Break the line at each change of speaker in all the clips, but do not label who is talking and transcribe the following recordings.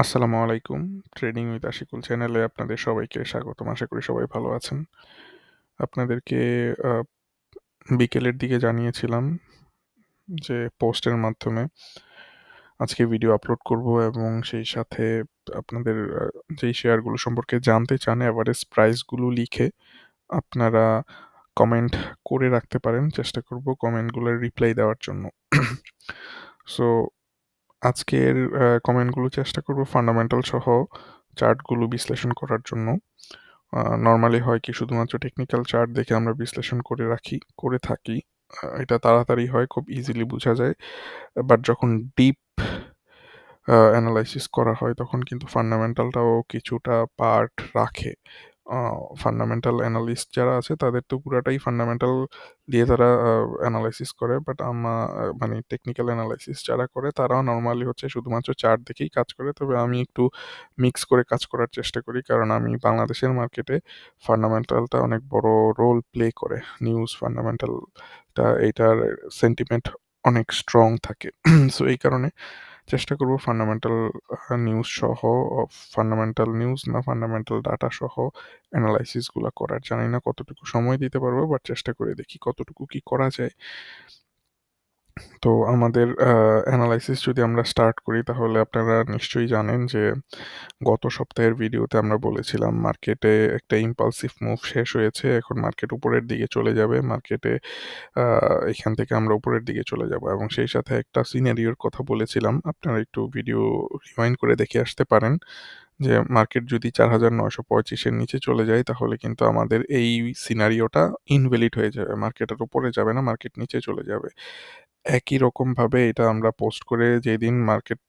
আসসালামু আলাইকুম। Trading with Ashikul চ্যানেলে আপনাদের সবাইকে স্বাগতম। আশা করি সবাই ভালো আছেন। আপনাদেরকে আ বিকেলের দিকে জানিয়েছিলাম যে পোস্টের মাধ্যমে আজকে ভিডিও আপলোড করব এবং সেই সাথে আপনাদের যেই শেয়ারগুলো সম্পর্কে জানতে চান এভারেজ প্রাইসগুলো লিখে আপনারা কমেন্ট করে রাখতে পারেন। চেষ্টা করব কমেন্টগুলোর রিপ্লাই দেওয়ার জন্য। সো আজকের কমেন্টগুলো চেষ্টা করব ফান্ডামেন্টাল সহ চার্টগুলো বিশ্লেষণ করার জন্য। নরমালি হয় কি শুধুমাত্র টেকনিক্যাল চার্ট দেখে আমরা বিশ্লেষণ করে থাকি। এটা তাড়াতাড়ি হয়, খুব ইজিলি বোঝা যায়। বাট যখন ডিপ অ্যানালাইসিস করা হয় তখন কিন্তু ফান্ডামেন্টালটাও কিছুটা পার্ট রাখে। ফান্ডামেন্টাল অ্যানালিস্ট যারা আছে তাদের তো পুরাটাই ফান্ডামেন্টাল দিয়ে তারা অ্যানালাইসিস করে। বাট মানে টেকনিক্যাল অ্যানালাইসিস যারা করে তারাও নরমালি হচ্ছে শুধুমাত্র চার্ট দেখেই কাজ করে। তবে আমি একটু মিক্স করে কাজ করার চেষ্টা করি, কারণ আমি বাংলাদেশের মার্কেটে ফান্ডামেন্টালটা অনেক বড় রোল প্লে করে। নিউজ ফান্ডামেন্টালটা এইটার সেন্টিমেন্ট অনেক স্ট্রং থাকে। সো এই কারণে চেষ্টা করব ফান্ডামেন্টাল নিউজ সহ, ফান্ডামেন্টাল নিউজ না ফান্ডামেন্টাল ডাটা সহ অ্যানালাইসিসগুলো করার। জানি না কতটুকু সময় দিতে পারবো, বাট চেষ্টা করে দেখি কতটুকু কি করা যায়। তো আমাদের অ্যানালাইসিস যদি আমরা স্টার্ট করি তাহলে আপনারা নিশ্চয়ই জানেন যে গত সপ্তাহের ভিডিওতে আমরা বলেছিলাম মার্কেটে একটা ইম্পালসিভ মুভ শেষ হয়েছে, এখন মার্কেট উপরের দিকে চলে যাবে। মার্কেটে এখান থেকে আমরা উপরের দিকে চলে যাব এবং সেই সাথে একটা সিনারিওর কথা বলেছিলাম। আপনারা একটু ভিডিও রিওয়াইন্ড করে দেখে আসতে পারেন যে মার্কেট যদি 4,925-এর নিচে চলে যায় তাহলে কিন্তু আমাদের এই সিনারিওটা ইনভ্যালিড হয়ে যাবে। মার্কেট আর উপরে যাবে না, মার্কেট নিচে চলে যাবে। একই রকমভাবে এটা আমরা পোস্ট করে যেদিন মার্কেট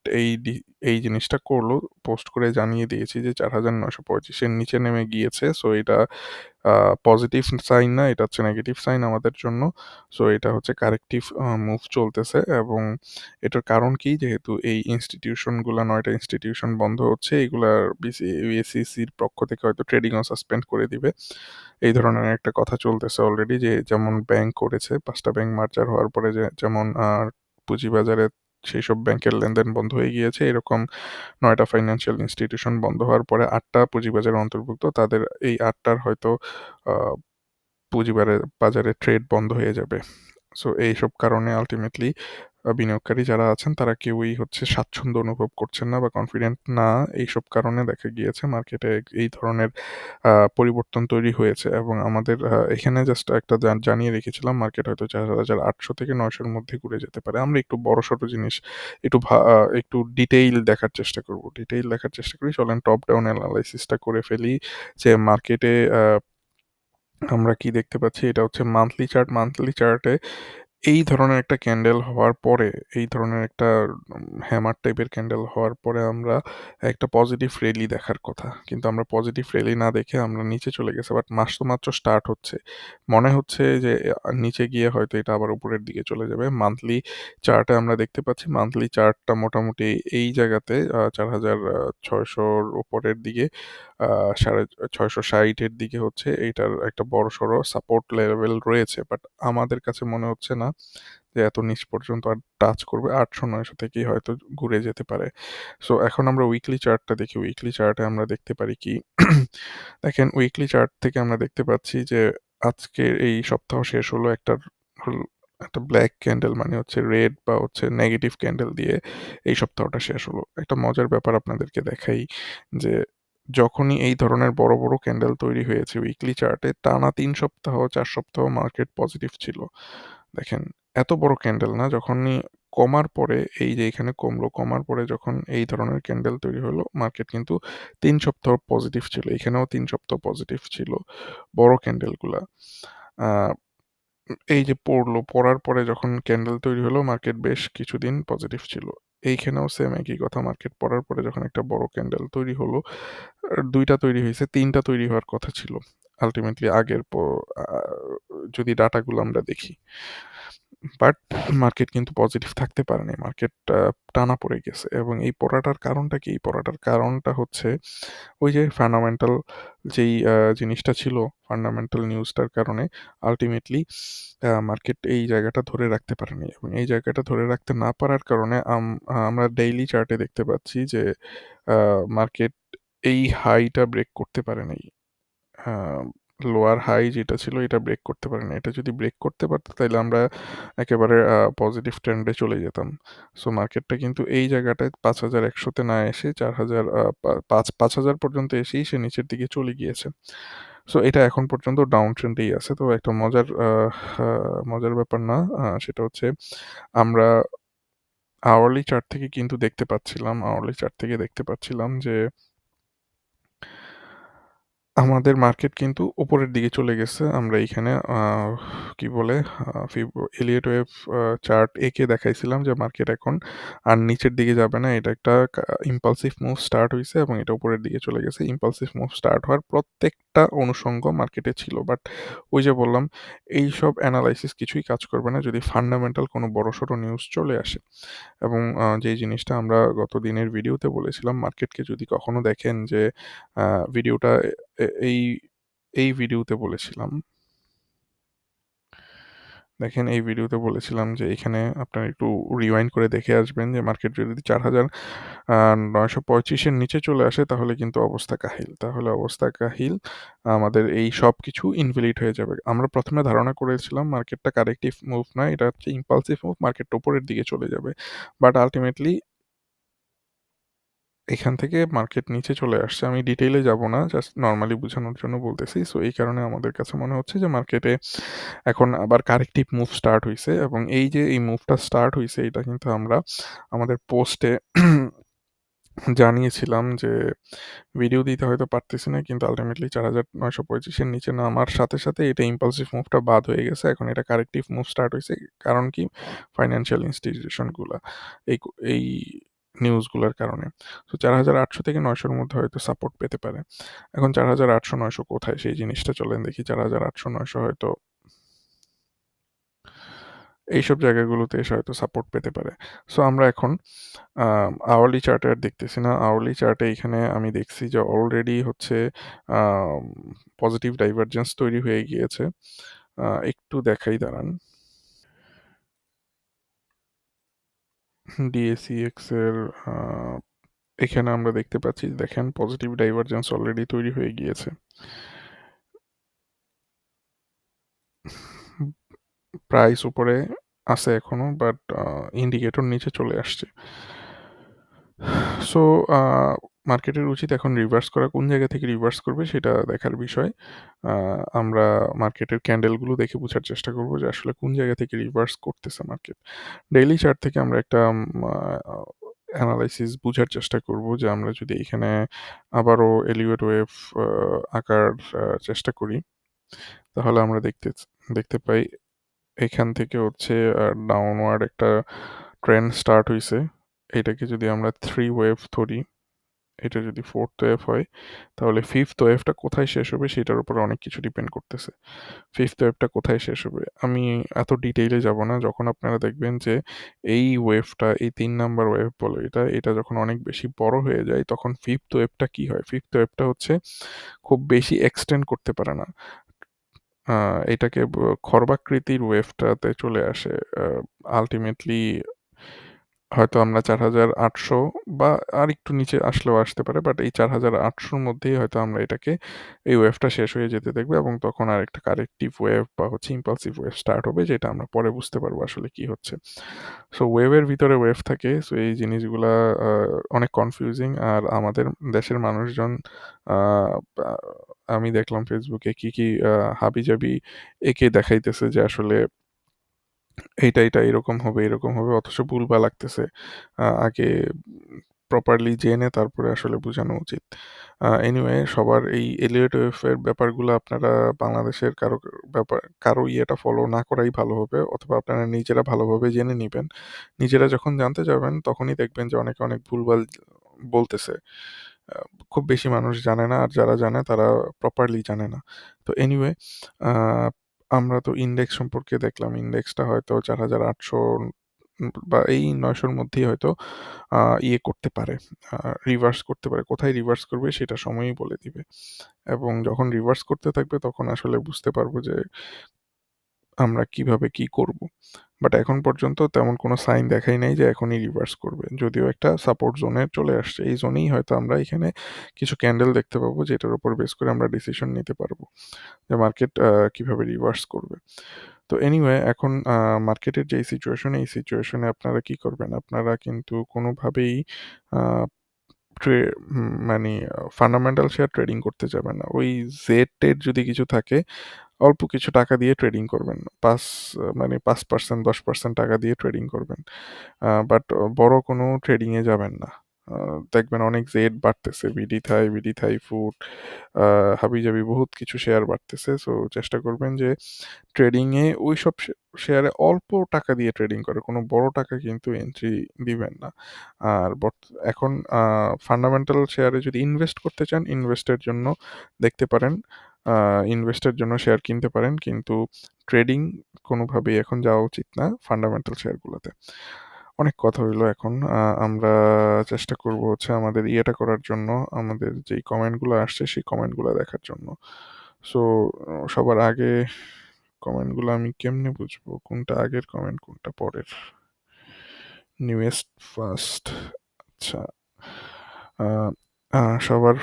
এই জিনিসটা করলো, পোস্ট করে জানিয়ে দিয়েছি যে 4,925-এর নিচে নেমে গিয়েছে। সো এটা পজিটিভ সাইন না, এটা হচ্ছে নেগেটিভ সাইন আমাদের জন্য। সো এটা হচ্ছে কারেক্টিভ মুভ চলতেছে এবং এটার কারণ কি, যেহেতু এই ইনস্টিটিউশনগুলা 9টা ইনস্টিটিউশন বন্ধ হচ্ছে, এগুলার বিসিসির পক্ষ থেকে হয়তো ট্রেডিংও সাসপেন্ড করে দিবে। এই ধরনের একটা কথা চলতেছে অলরেডি, যে যেমন ব্যাংক করেছে 5টা ব্যাংক মার্জার হওয়ার পরে, যেমন পুঁজিবাজারে সেই সব ব্যাংকের লেনদেন বন্ধ হয়ে গিয়েছে, এরকম 9টা ফাইন্যান্সিয়াল ইনস্টিটিউশন বন্ধ হওয়ার পরে 8টা পুঁজিবাজারে অন্তর্ভুক্ত, তাদের এই 8টার হয়তো আহ, বাজারে ট্রেড বন্ধ হয়ে যাবে। সো এইসব কারণে আলটিমেটলি বিনিয়োগকারী যারা আছেন তারা কেউই হচ্ছে স্বাচ্ছন্দ্য অনুভব করছেন না বা কনফিডেন্ট না। এইসব কারণে দেখা গিয়েছে মার্কেটে এই ধরনের পরিবর্তন তৈরি হয়েছে এবং আমাদের এখানে জাস্ট একটা জানিয়ে রেখেছিলাম মার্কেট হয়তো 4,800 থেকে 900-এর মধ্যে ঘুরে যেতে পারে। আমরা একটু বড়সড় জিনিস একটু ডিটেইল দেখার চেষ্টা করব। ডিটেইল দেখার চেষ্টা করি, চলেন টপ ডাউন অ্যানালাইসিসটা করে ফেলি যে মার্কেটে আমরা কি দেখতে পাচ্ছি। এটা হচ্ছে মান্থলি চার্ট। মান্থলি চার্টে এই ধরনের একটা ক্যান্ডেল হওয়ার পরে, এই ধরনের একটা হ্যামার টাইপের ক্যান্ডেল হওয়ার পরে আমরা একটা পজিটিভ র্যালি দেখার কথা, কিন্তু আমরা পজিটিভ র্যালি না দেখে আমরা নিচে চলে গেছে। বাট মাস তো মাত্র স্টার্ট হচ্ছে, মনে হচ্ছে যে নিচে গিয়ে হয়তো এটা আবার উপরের দিকে চলে যাবে। মান্থলি চার্টে আমরা দেখতে পাচ্ছি মান্থলি চার্টটা মোটামুটি এই জায়গাতে 4,600-র উপরের দিকে, 660-এর দিকে হচ্ছে এইটার একটা বড় সড়ো সাপোর্ট লেভেল রয়েছে। বাট আমাদের কাছে মনে হচ্ছে না যে এত নিচ পর্যন্ত আর টাচ করবে। 800-900 থেকেই হয়তো ঘুরে যেতে পারে। সো এখন আমরা উইকলি চার্টটা দেখি। উইকলি চার্টে আমরা দেখতে পারি কি, দেখেন উইকলি চার্ট থেকে আমরা দেখতে পাচ্ছি যে আজকের এই সপ্তাহ শেষ হলো একটা ব্ল্যাক ক্যান্ডেল, মানে হচ্ছে রেড বা হচ্ছে নেগেটিভ ক্যান্ডেল দিয়ে এই সপ্তাহটা শেষ হলো। একটা মজার ব্যাপার আপনাদেরকে দেখাই যে যখনই এই ধরনের বড় বড় ক্যান্ডেল তৈরি হয়েছে উইকলি চার্টে, টানা 3 সপ্তাহ 4 সপ্তাহ মার্কেট পজিটিভ ছিল। দেখেন, এত বড় ক্যান্ডেল না, যখনই কমার পরে এই যে এখানে কমলো, কমার পরে যখন এই ধরনের ক্যান্ডেল তৈরি হলো মার্কেট কিন্তু 3 সপ্তাহ পজিটিভ ছিল। এখানেও 3 সপ্তাহ পজিটিভ ছিল বড় ক্যান্ডেলগুলা। আহ এই যে পড়ার পরে যখন ক্যান্ডেল তৈরি হলো মার্কেট বেশ কিছুদিন পজিটিভ ছিল। এইখানেও সেম একই কথা, মার্কেট পড়ার পরে যখন একটা বড় ক্যান্ডেল তৈরি হলো, 2টা তৈরি হয়েছে, 3টা তৈরি হওয়ার কথা ছিল আলটিমেটলি আগের যদি ডাটাগুলো আমরা দেখি। বাট মার্কেট কিন্তু পজিটিভ থাকতে পারেনি। মার্কেট টানা পড়ে গেছে এবং এই পড়াটার কারণটা কি? এই পড়াটার কারণটা হচ্ছে ওই যে ফান্ডামেন্টাল যেই জিনিসটা ছিল, ফান্ডামেন্টাল নিউজটার কারণে আল্টিমেটলি মার্কেট এই জায়গাটা ধরে রাখতে পারেনি এবং এই জায়গাটা ধরে রাখতে না পারার কারণে আমরা ডেইলি চার্টে দেখতে পাচ্ছি যে মার্কেট এই হাইটা ব্রেক করতে পারে নাই। লোয়ার হাই যেটা ছিল এটা ব্রেক করতে পারেনি। এটা যদি ব্রেক করতে পারত তাইলে আমরা একেবারে পজিটিভ ট্রেন্ডে চলে যেতাম। সো মার্কেটটা কিন্তু এই জায়গাটায় ৫,১০০ তে না এসে ৪,০০০ ৫,০০০ পর্যন্ত এসেই সে নিচের দিকে চলে গিয়েছে। সো এটা এখন পর্যন্ত ডাউন ট্রেন্ডেই আছে। তো একটা মজার ব্যাপার না। সেটা হচ্ছে আমরা আওয়ারলি চার্ট থেকে দেখতে পাচ্ছিলাম যে আমাদের মার্কেট কিন্তু উপরের দিকে চলে গেছে। আমরা এইখানে কি বলে এলিয়ট ওয়েভ চার্ট এঁকে দেখাইছিলাম যে মার্কেট এখন আর নিচের দিকে যাবে না। এটা একটা ইম্পালসিভ মুভ স্টার্ট হইছে এবং এটা উপরের দিকে চলে গেছে। ইম্পালসিভ মুভ স্টার্ট হওয়ার প্রত্যেকটা অনুষঙ্গ মার্কেটে ছিল। বাট ওই যে বললাম এইসব এনালাইসিস কিছুই কাজ করবে না যদি ফান্ডামেন্টাল কোনো বড়সড় নিউজ চলে আসে। এবং যেই জিনিসটা আমরা গত দিনের ভিডিওতে বলেছিলাম মার্কেটকে যদি কখনো দেখেন যে ভিডিওটা এ এই এই ভিডিওতে বলেছিলাম। দেখেন এই ভিডিওতে বলেছিলাম যে এখানে আপনারা একটু রিওয়াইন্ড করে দেখে আসবেন যে মার্কেট যদি ৪,৯৩৫ এর নিচে চলে আসে তাহলে কিন্তু অবস্থা কাহিল। আমাদের এই সবকিছু ইনভ্যালিড হয়ে যাবে। আমরা ১ম এ ধারণা করেছিলাম মার্কেটটা কারেক্টিভ মুভ নয়, এটা হচ্ছে ইম্পালসিভ মুভ, মার্কেটটা উপরের দিকে চলে যাবে। বাট আল্টিমেটলি এখান থেকে মার্কেট নিচে চলে আসছে। আমি ডিটেইলে যাব না। জাস্ট নরমালি বুঝানোর জন্য বলতেছি। সো এই কারণে আমাদের কাছে মনে হচ্ছে যে মার্কেটে এখন আবার কারেক্টিভ মুভ স্টার্ট হইছে এবং এই যে এই মুভটা স্টার্ট হইছে এটা কিন্তু আমরা আমাদের পোস্টে জানিয়েছিলাম যে ভিডিও দিতে হয়তো পারতেছি না কিন্তু আল্টিমেটলি ৪,৯২৫ এর নিচে নামার সাথে এটা ইম্পালসিভ মুভটা বাদ হয়ে গেছে। এখন এটা কারেক্টিভ মুভ স্টার্ট হইছে। কারণ কি? ফাইন্যান্সিয়াল ইনস্টিটিউশন গুলা। এই নিউজগুলার কারণে। তো ৪,৮০০ থেকে ৯০০ র মধ্যে হয়তো সাপোর্ট পেতে পারে। এখন ৪,৮০০-৯০০ কোথায় সেই জিনিসটা চলেন দেখি। ৪,৮০০-৯০০ হয়তো এইসব জায়গাগুলোতে এসে হয়তো সাপোর্ট পেতে পারে। সো আমরা এখন আওয়ারলি চার্টে আর দেখতেছি না। আওয়ারলি চার্টে এখানে আমি দেখছি যে অলরেডি হচ্ছে আম পজিটিভ ডাইভারজেন্স তৈরি হয়ে গিয়েছে। একটু দেখাই দাঁড়ান। ডিএসইএক্স এর আ এখানে আমরা দেখতে পাচ্ছি দেখেন পজিটিভ ডাইভারজেন্স অলরেডি তৈরি হয়ে গিয়েছে। প্রাইস উপরে আছে এখনো বাট ইন্ডিকেটর নিচে চলে আসছে। সো আ মার্কেটের উচিত এখন রিভার্স করা। কোন জায়গা থেকে রিভার্স করবে সেটা দেখার বিষয়। আ আমরা মার্কেটের ক্যান্ডেলগুলো দেখে বুঝার চেষ্টা করব যে আসলে কোন জায়গা থেকে রিভার্স করতেছে মার্কেট। ডেইলি চার্ট থেকে আমরা একটা আ এনালাইসিস বুঝার চেষ্টা করব যে আমরা যদি এখানে আবারও এলিভেট ওয়েভ আ আঁকার চেষ্টা করি তাহলে আমরা দেখতে পাই এখান থেকে হচ্ছে ডাউনওয়ার্ড একটা ট্রেন্ড স্টার্ট হইছে। এটাকে যদি আমরা 3 ওয়েভ ধরি, এটা যদি 4th ওয়েভ হয়, তাহলে 5th ওয়েভটা কোথায় শেষ হবে সেটার উপরে অনেক কিছু ডিপেন্ড করতেছে। 5th ওয়েভটা কোথায় শেষ হবে? আমি এত ডিটেইলে যাব না। যখন আপনারা দেখবেন যে এই ওয়েভটা, এই ৩ নাম্বার ওয়েভ বলে এটা যখন অনেক বেশি বড় হয়ে যায় তখন 5th ওয়েভটা কি হয়? 5th ওয়েভটা হচ্ছে খুব বেশি এক্সটেন্ড করতে পারে না। আ এটাকে খর্বাকৃতির ওয়েভটাতে চলে আসে। আল্টিমেটলি হয়তো আমরা ৪,৮০০ বা আরেকটু নিচে আসলেও আসতে পারে। বাট এই ৪,৮০০ র মধ্যেই হয়তো আমরা এটাকে এই ওয়েভটা শেষ হয়ে যেতে দেখব এবং তখন আরেকটা কারেক্টিভ ওয়েভ বা হচ্ছে ইম্পালসিভ ওয়েভ স্টার্ট হবে যেটা আমরা পরে বুঝতে পারবো আসলে কি হচ্ছে। সো ওয়েভের ভিতরে ওয়েভ থাকে। সো এই জিনিসগুলা আ অনেক কনফিউজিং আর আমাদের দেশের মানুষজন আ আ আমি দেখলাম ফেসবুকে কি হাবিজাবি এঁকে দেখাইতেছে যে আসলে এইটা এরকম হবে অথচ ভুলভাল লাগতেছে। আগে প্রপারলি জেনে তারপরে আসলে বুঝানো উচিত। এনিওয়ে সবার এই এলিয়ট ওয়েভ এর ব্যাপারগুলো আপনারা বাংলাদেশের কারো ইয়েটা ফলো না করাই ভালো হবে অথবা আপনারা নিজেরা ভালোভাবে জেনে নিবেন। নিজেরা যখন জানতে যাবেন তখনই দেখবেন যে অনেকে অনেক ভুলভাল বলতেছে। আ খুব বেশি মানুষ জানে না আর যারা জানে তারা প্রপারলি জানে না। তো এনিওয়ে আ আমরা তো ইনডেক্স সম্পর্কে দেখলাম। ইনডেক্সটা হয়তো ৪,৮০০ বা এই ৯০০-র মধ্যেই হয়তো ইয়ে করতে পারে, রিভার্স করতে পারে। কোথায় রিভার্স করবে সেটা সময়ই বলে দিবে। এবং যখন রিভার্স করতে থাকবে তখন আসলে বুঝতে পারবো যে আমরা কিভাবে কি করব। বাট এখন পর্যন্ত তেমন কোনো সাইন দেখাই নাই যে এখনই রিভার্স করবে। যদিও একটা সাপোর্ট জোনে চলে আসছে। এই জোনেই হয়তো আমরা এখানে কিছু ক্যান্ডেল দেখতে পাবো যেটার উপর বেস করে আমরা ডিসিশন নিতে পারবো যে মার্কেট কিভাবে রিভার্স করবে। তো এনিওয়ে এখন মার্কেটের যেই সিচুয়েশন, এই সিচুয়েশনে আপনারা কি করবেন? আপনারা কিন্তু কোনোভাবেই আ ট্রে মানে ফান্ডামেন্টাল শেয়ার ট্রেডিং করতে যাবেন না। ওই জেড-টেড যদি কিছু থাকে অল্প কিছু টাকা দিয়ে ট্রেডিং করবেন। ৫% ১০% টাকা দিয়ে ট্রেডিং করবেন। বাট বড় কোনো ট্রেডিং এ যাবেন না। আ দেখবেন অনেক জেড বাড়তেছে। বিডি থাই ফুড, আ হাবিজাবি বহুত কিছু শেয়ার বাড়তেছে। সো চেষ্টা করবেন যে ট্রেডিং এ ওইসব শেয়ারে অল্প টাকা দিয়ে ট্রেডিং করে। কোনো বড় টাকা কিন্তু এন্ট্রি দিবেন না। আর এখন ফান্ডামেন্টাল শেয়ারে যদি ইনভেস্ট করতে চান, ইনভেস্টের জন্য দেখতে পারেন। ইনভেস্টের জন্য শেয়ার কিনতে পারেন। কিন্তু ট্রেডিং কোনোভাবেই এখন যাওয়া উচিত না ফান্ডামেন্টাল শেয়ারগুলোতে। অনেক কথা হইলো এখন। আমরা চেষ্টা করব হচ্ছে আমাদের ইয়েটা করার জন্য, আমাদের যেই কমেন্টগুলো আসছে সেই কমেন্টগুলো দেখার জন্য। সো সবার আগে কমেন্টগুলো আমি কেমনে বুঝবো কোনটা আগের কমেন্ট কোনটা পরের? Newest first. আচ্ছা। আ আ সবার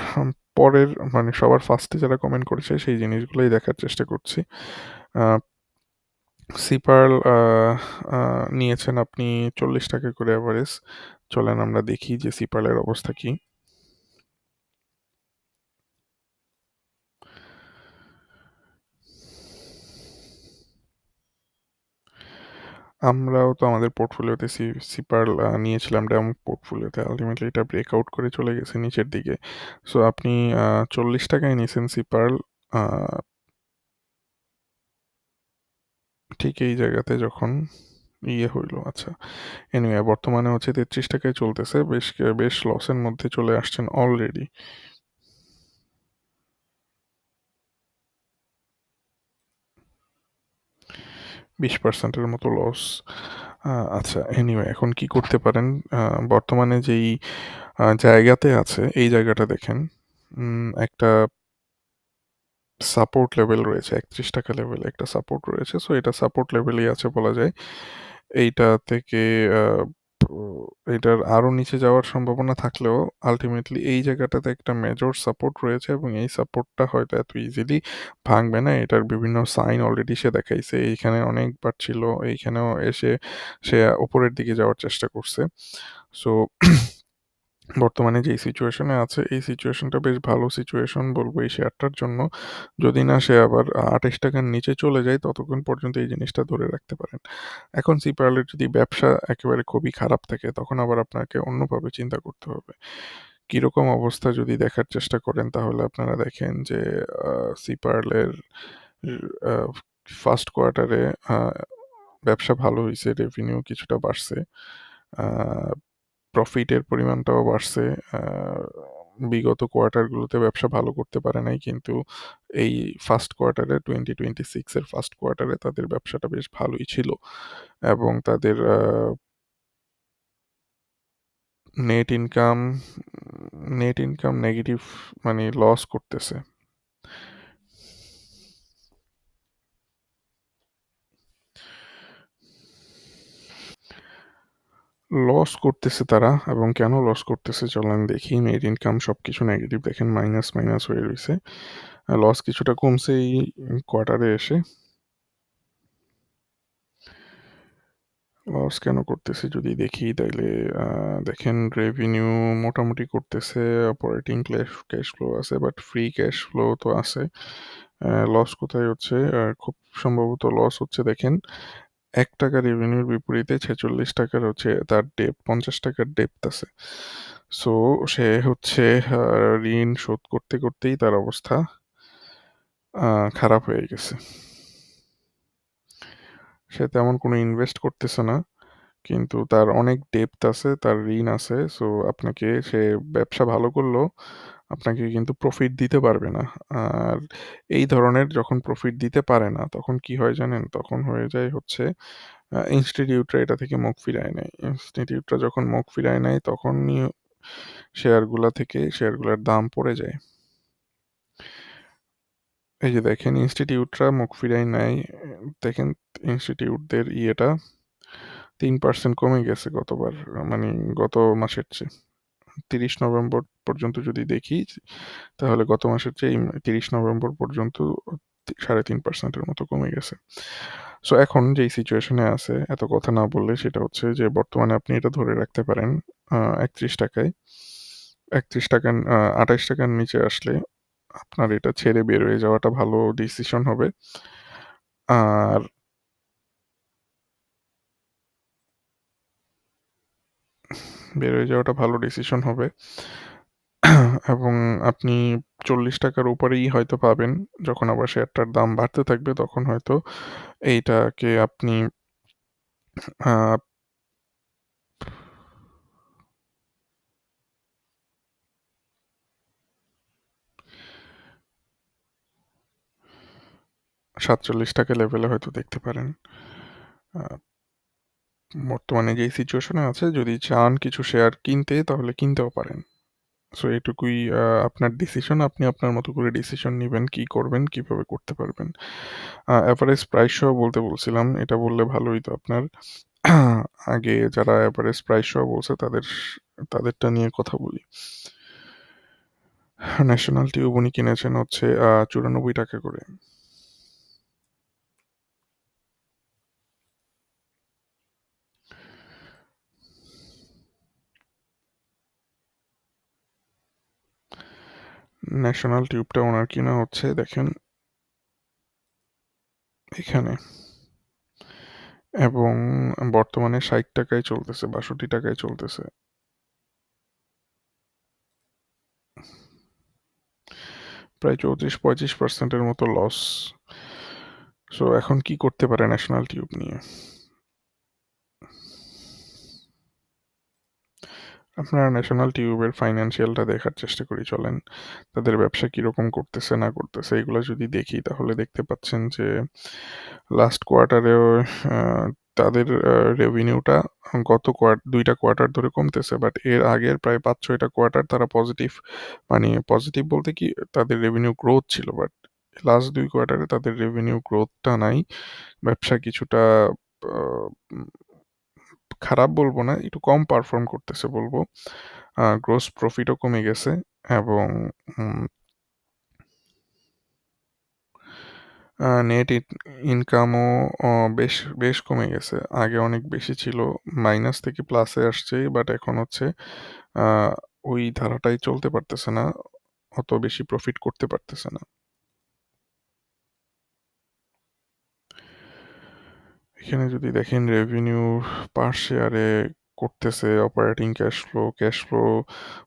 পরের মানে সবার ফার্স্টে যারা কমেন্ট করেছে সেই জিনিসগুলোই দেখার চেষ্টা করছি। আ সিপার্ল আ নিয়েছেন আপনি ৳৪০ করে এভারেজ। চলেন আমরা দেখি যে সিপার্লের অবস্থা কি। আমরাও তো আমাদের পোর্টফোলিওতে সিপার্ল নিয়েছিলাম ডেমো পোর্টফোলিওতে। আল্টিমেটলি এটা ব্রেকআউট করে চলে গেছে নিচের দিকে। সো আপনি ৳৪০ নিছেন সিপার্ল। আ ঠিক এই জায়গাতে যখন ইয়ে হইল, আচ্ছা। এনিওয়ে বর্তমানে হচ্ছে ৳৩৩ চলতেছে। বেশ লসের মধ্যে চলে আসছেন অলরেডি। ২০% এর মতো লস। আচ্ছা এনিওয়ে এখন কি করতে পারেন? আ বর্তমানে যেই জায়গাতে আছে এই জায়গাটা দেখেন। একটা সাপোর্ট লেভেল রয়েছে ৳৩১ লেভেলে একটা সাপোর্ট রয়েছে। সো এটা সাপোর্ট লেভেলেই আছে বলা যায়। এইটা থেকে আ ও এটার আরো নিচে যাওয়ার সম্ভাবনা থাকলেও আল্টিমেটলি এই জায়গাটাতে একটা মেজর সাপোর্ট রয়েছে এবং এই সাপোর্টটা হয়তো এত ইজিলি ভাঙবে না। এটার বিভিন্ন সাইন অলরেডি সে দেখাইছে। এইখানে অনেকবার ছিল, এইখানেও এসে সে উপরের দিকে যাওয়ার চেষ্টা করছে। সো বর্তমানে যেই সিচুয়েশনে আছে এই সিচুয়েশনটা বেশ ভালো সিচুয়েশন বলবো এই শেয়ারটার জন্য। যদি না সে আবার ৳২৮ র নিচে চলে যায় ততক্ষণ পর্যন্ত এই জিনিসটা ধরে রাখতে পারেন। এখন সিপারলের যদি ব্যবসা একেবারে খুবই খারাপ থাকে তখন আবার আপনাকে অন্যভাবে চিন্তা করতে হবে। কিরকম অবস্থা যদি দেখার চেষ্টা করেন তাহলে আপনারা দেখেন যে আ সিপারলের আ ফার্স্ট কোয়ার্টারে আ ব্যবসা ভালো হইছে, রেভিনিউ কিছুটা বাড়ছে। আ প্রফিটের পরিমাণটাও বাড়ছে। আ বিগত কোয়ার্টারগুলোতে ব্যবসা ভালো করতে পারে নাই। কিন্তু এই ফার্স্ট কোয়ার্টারে 2026 এর ফার্স্ট কোয়ার্টারে তাদের ব্যবসাটা বেশ ভালোই ছিল। এবং তাদের net income net income negative মানে লস করতেছে। লস করতেছে তারা এবং কেন লস করতেছে চলেন দেখি। নেট ইনকাম সবকিছু নেগেটিভ দেখেন মাইনাস হয়ে রইছে। লস কিছুটা কমছে এই কোয়ার্টারে এসে। লস কেন করতেছে যদি দেখি তাইলে আ দেখেন রেভিনিউ মোটামুটি করতেছে, অপারেটিং ক্যাশ ফ্লো আছে বাট ফ্রি ক্যাশ ফ্লো তো আছে। লস কোথায় হচ্ছে? খুব সম্ভবত লস হচ্ছে দেখেন ৳১ রেভিনিউর বিপরীতে ৳৪৬ হচ্ছে তার ৳৫০ ডেপ্ট আছে। সো সে হচ্ছে আ ঋণ শোধ করতেই তার অবস্থা আ খারাপ হয়ে গেছে। সে তেমন কোনো ইনভেস্ট করতেছে না। কিন্তু তার অনেক ডেপ্থ আছে, তার ঋণ আছে। সো আপনাকে সে ব্যবসা ভালো করলেও আপনাকে কিন্তু প্রফিট দিতে পারবে না। আর এই ধরনের যখন প্রফিট দিতে পারে না, তখন কি হয় জানেন? তখন হয়ে যায় হচ্ছে ইনস্টিটিউটরা এটা থেকে মুখ ফিরায় নেয়। ইনস্টিটিউটরা যখন মুখ ফিরায় নেয় তখনই শেয়ারগুলার দাম পড়ে যায়। এই যে দেখেন ইনস্টিটিউটরা মুখ ফিরায় নেয়। দেখেন ইনস্টিটিউটদের ইয়েটা ৩% কমে গেছে গতবার, মানে গত মাসের চেয়ে। ৩০ নভেম্বর পর্যন্ত যদি দেখি, তাহলে গত মাসের চেয়ে ৩০ নভেম্বর পর্যন্ত ৩.৫%-এর মতো কমে গেছে। সো এখন যেই সিচুয়েশনে আছে, এত কথা না বললে, সেটা হচ্ছে যে বর্তমানে আপনি এটা ধরে রাখতে পারেন ৩১ টাকায়। ৩১ টাকা, ২৮ টাকার নিচে আসলে আপনার এটা ছেড়ে বের হয়ে যাওয়াটা ভালো ডিসিশন হবে। আর বের হয়ে যাওয়াটা ভালো ডিসিশন হবে। এবং আপনি ৪০ টাকার উপরেই হয়তো পাবেন। যখন আবার শেয়ারটার দাম বাড়তে থাকবে তখন হয়তো এইটাকে আপনি ৪৭ টাকা লেভেলে হয়তো দেখতে পারেন। আ বর্তমানে যেই সিচুয়েশনে আছে, যদি চান কিছু শেয়ার কিনতে তাহলে কিনতেও পারেন। সো এটুকুই আপনার ডিসিশন। আপনি আপনার মতো করে ডিসিশন নিবেন কি করবেন, কিভাবে করতে পারবেন। এভারেজ প্রাইস সহ বলতে বলছিলাম, এটা বললে ভালো হইতো আপনার। আগে যারা এভারেজ প্রাইস সহ বলছে তাদেরটা নিয়ে কথা বলি। ন্যাশনাল টিউব উনি কিনেছেন হচ্ছে ৯৪ টাকা করে। ন্যাশনাল টিউবটা ওনার কিনা হচ্ছে দেখেন এখানে, এবং বর্তমানে ৬০ টাকায় চলতেছে, ৬২ টাকায় চলতেছে। প্রায় ৩৪-৩৫%-এর মতো লস। সো এখন কি করতে পারে ন্যাশনাল টিউব নিয়ে? আপনারা ন্যাশনাল টিউবের ফাইন্যান্সিয়ালটা দেখার চেষ্টা করি চলেন। তাদের ব্যবসা কীরকম করতেছে না করতেছে এগুলো যদি দেখি, তাহলে দেখতে পাচ্ছেন যে লাস্ট কোয়ার্টারেও তাদের রেভিনিউটা গত ২টা কোয়ার্টার ধরে কমতেছে, বাট এর আগের প্রায় ৫-৬টা কোয়ার্টার তারা পজিটিভ, মানে পজিটিভ বলতে কি, তাদের রেভিনিউ গ্রোথ ছিল, বাট লাস্ট ২ কোয়ার্টারে তাদের রেভিনিউ গ্রোথটা নাই। ব্যবসা কিছুটা আ খারাপ বলবো না, একটু কম পারফর্ম করতেছে বলবো। গ্রোস প্রফিটও কমে গেছে, এবং উম নেট ইনকামও বেশ বেশ কমে গেছে। আগে অনেক বেশি ছিল, মাইনাস থেকে প্লাসে আসছে, বাট এখন হচ্ছে আ ওই ধারাটাই চলতে পারতেছে না। অত বেশি প্রফিট করতে পারতেছে না। এখানে যদি দেখেন রেভিনিউ পার শেয়ারে করতেছে, অপারেটিং ক্যাশ ফ্লো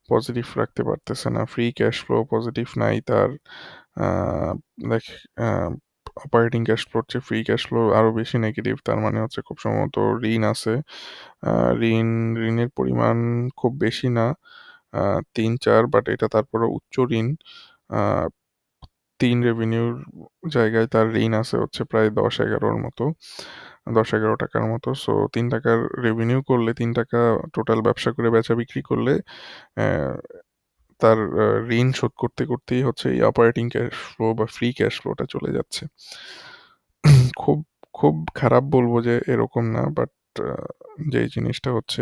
পজিটিভ রাখতে পারতেছে না, ফ্রি ক্যাশ ফ্লো পজিটিভ নাই তার। আহ, দেখ অপারেটিং ক্যাশ ফ্লোর চেয়ে ফ্রি ক্যাশ ফ্লো আরও বেশি নেগেটিভ, তার মানে হচ্ছে খুব সম্ভবত ঋণ আছে। ঋণের পরিমাণ খুব বেশি না, ৩-৪, বাট এটা তারপরে উচ্চ ঋণ। আহ, ৩ রেভিনিউর জায়গায় তার ঋণ আছে হচ্ছে প্রায় ১০-১১-র মতো, ১০-১১ টাকার মতো। সো ৩ টাকার রেভিনিউ করলে, ৩ টাকা টোটাল ব্যবসা করে বেচা বিক্রি করলে আহ, তার ঋণ শোধ করতে করতেই হচ্ছে এই অপারেটিং ক্যাশ ফ্লো বা ফ্রি ক্যাশ ফ্লোটা চলে যাচ্ছে। খুব খুব খারাপ বলবো যে এরকম না, বাট যেই জিনিসটা হচ্ছে,